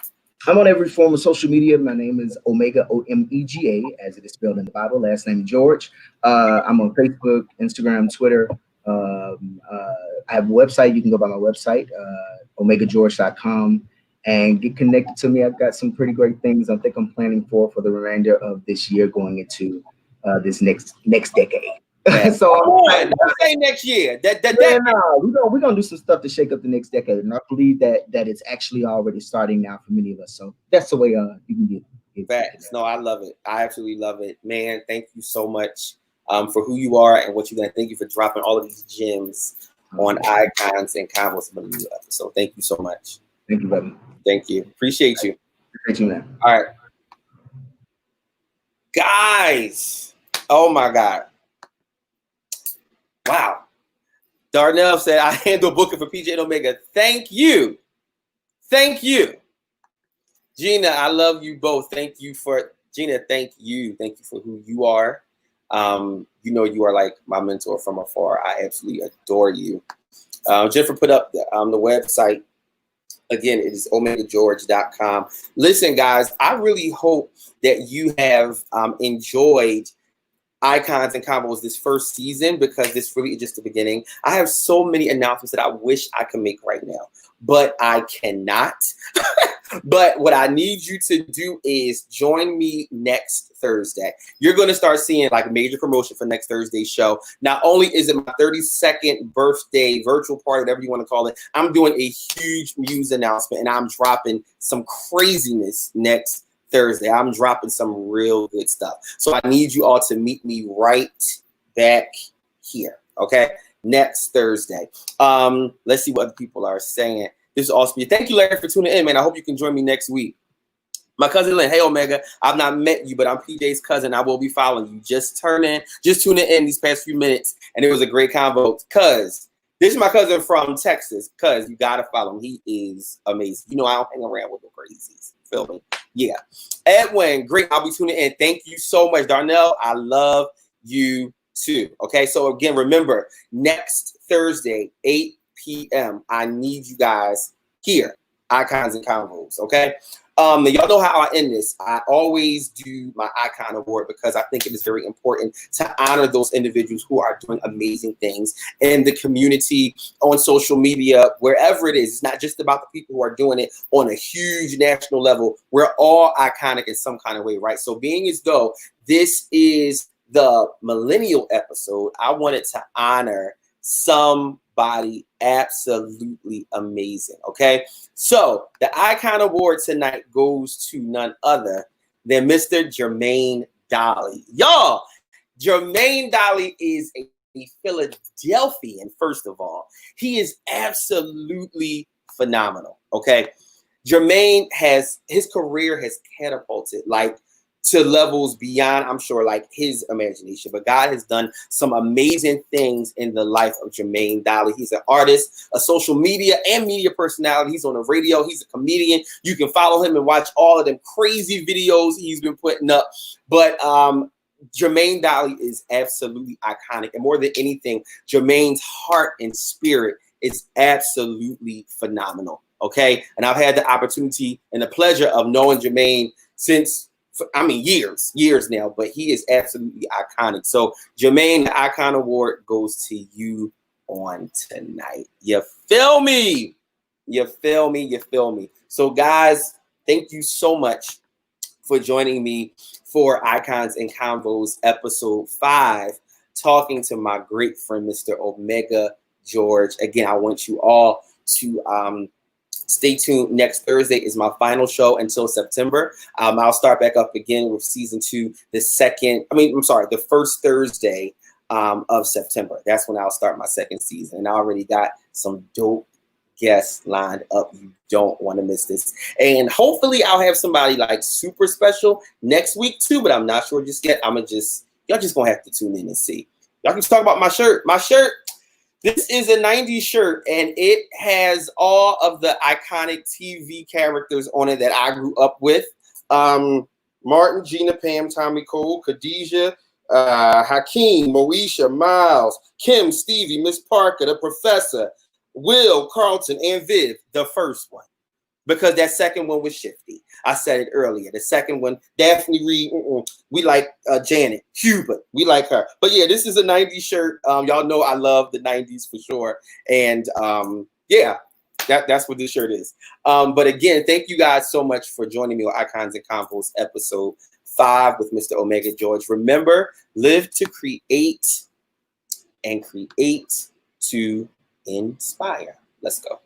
Speaker 2: I'm on every form of social media. My name is Omega, Omega, as it is spelled in the Bible. Last name George. I'm on Facebook, Instagram, Twitter. I have a website. You can go by my website, omegageorge.com, and get connected to me. I've got some pretty great things I think I'm planning for the remainder of this year, going into this next decade. So
Speaker 1: don't say next year.
Speaker 2: We're gonna do some stuff to shake up the next decade, and I believe that it's actually already starting now for many of us. So that's the way you can get
Speaker 1: facts. No, I love it. I absolutely love it, man. Thank you so much for who you are and what you're doing. Thank you for dropping all of these gems on Icons and Convos. So thank you so much.
Speaker 2: Thank you, brother.
Speaker 1: Thank you. Appreciate you.
Speaker 2: Appreciate you, man.
Speaker 1: All right, guys. Oh my God. Wow. Darnell said, I handle booking for PJ and Omega. Thank you. Thank you. Gina, I love you both. Thank you for, Gina, thank you. Thank you for who you are. You know, you are like my mentor from afar. I absolutely adore you. Jennifer put up the website. Again, it is omegageorge.com. Listen, guys, I really hope that you have enjoyed Icons and Convos this first season, because this really is just the beginning. I have so many announcements that I wish I could make right now, but I cannot. But what I need you to do is join me next Thursday. You're going to start seeing like a major promotion for next Thursday's show. Not only is it my 32nd birthday virtual party, whatever you want to call it, I'm doing a huge news announcement, and I'm dropping some craziness next Thursday. I'm dropping some real good stuff. So I need you all to meet me right back here. Okay. Next Thursday. Let's see what other people are saying. This is awesome. Thank you, Larry, for tuning in, man. I hope you can join me next week. My cousin Lynn, hey Omega. I've not met you, but I'm PJ's cousin. I will be following you. Just tuning in these past few minutes, and it was a great convo. Cuz this is my cousin from Texas. Cuz you gotta follow him. He is amazing. You know, I don't hang around with the crazies. Feel me? Yeah. Edwin, great. I'll be tuning in. Thank you so much. Darnell, I love you too. Okay. So again, remember, next Thursday, 8 p.m. I need you guys here. Icons and Convos. Okay. Y'all know how I end this. I always do my Icon Award because I think it is very important to honor those individuals who are doing amazing things in the community, on social media, wherever it is. It's not just about the people who are doing it on a huge national level. We're all iconic in some kind of way, right? So being as though this is the millennial episode, I wanted to honor somebody absolutely amazing. Okay. So the Icon Award tonight goes to none other than Mr. Jermaine Dolly. Y'all, Jermaine Dolly is a Philadelphian, first of all. He is absolutely phenomenal. Okay. Jermaine his career has catapulted like to levels beyond, I'm sure, like his imagination. But God has done some amazing things in the life of Jermaine Dolly. He's an artist, a social media and media personality. He's on the radio. He's a comedian. You can follow him and watch all of them crazy videos he's been putting up. But Jermaine Dolly is absolutely iconic. And more than anything, Jermaine's heart and spirit is absolutely phenomenal. Okay. And I've had the opportunity and the pleasure of knowing Jermaine since, I mean, years now, but he is absolutely iconic. So Jermaine, the Icon Award goes to you on tonight. You feel me? You feel me? You feel me? So guys, thank you so much for joining me for Icons and Convos episode 5, talking to my great friend, Mr. Omega George. Again, I want you all to stay tuned. Next Thursday is my final show until September. I'll start back up again with season 2, the first Thursday of September. That's when I'll start my second season. And I already got some dope guests lined up. You don't want to miss this. And hopefully I'll have somebody like super special next week too, but I'm not sure just yet. Y'all just gonna have to tune in and see. Y'all can talk about my shirt. My shirt, this is a 90s shirt, and it has all of the iconic TV characters on it that I grew up with. Martin, Gina, Pam, Tommy Cole, Khadijah, Hakeem, Moesha, Miles, Kim, Stevie, Miss Parker, the Professor, Will, Carlton, and Viv, the first one. Because that second one was shifty. I said it earlier. The second one, Daphne Reed, we like Janet. Hubert, we like her. But yeah, this is a 90s shirt. Y'all know I love the 90s for sure. And yeah, that's what this shirt is. But again, thank you guys so much for joining me on Icons and Convos episode 5 with Mr. Omega George. Remember, live to create and create to inspire. Let's go.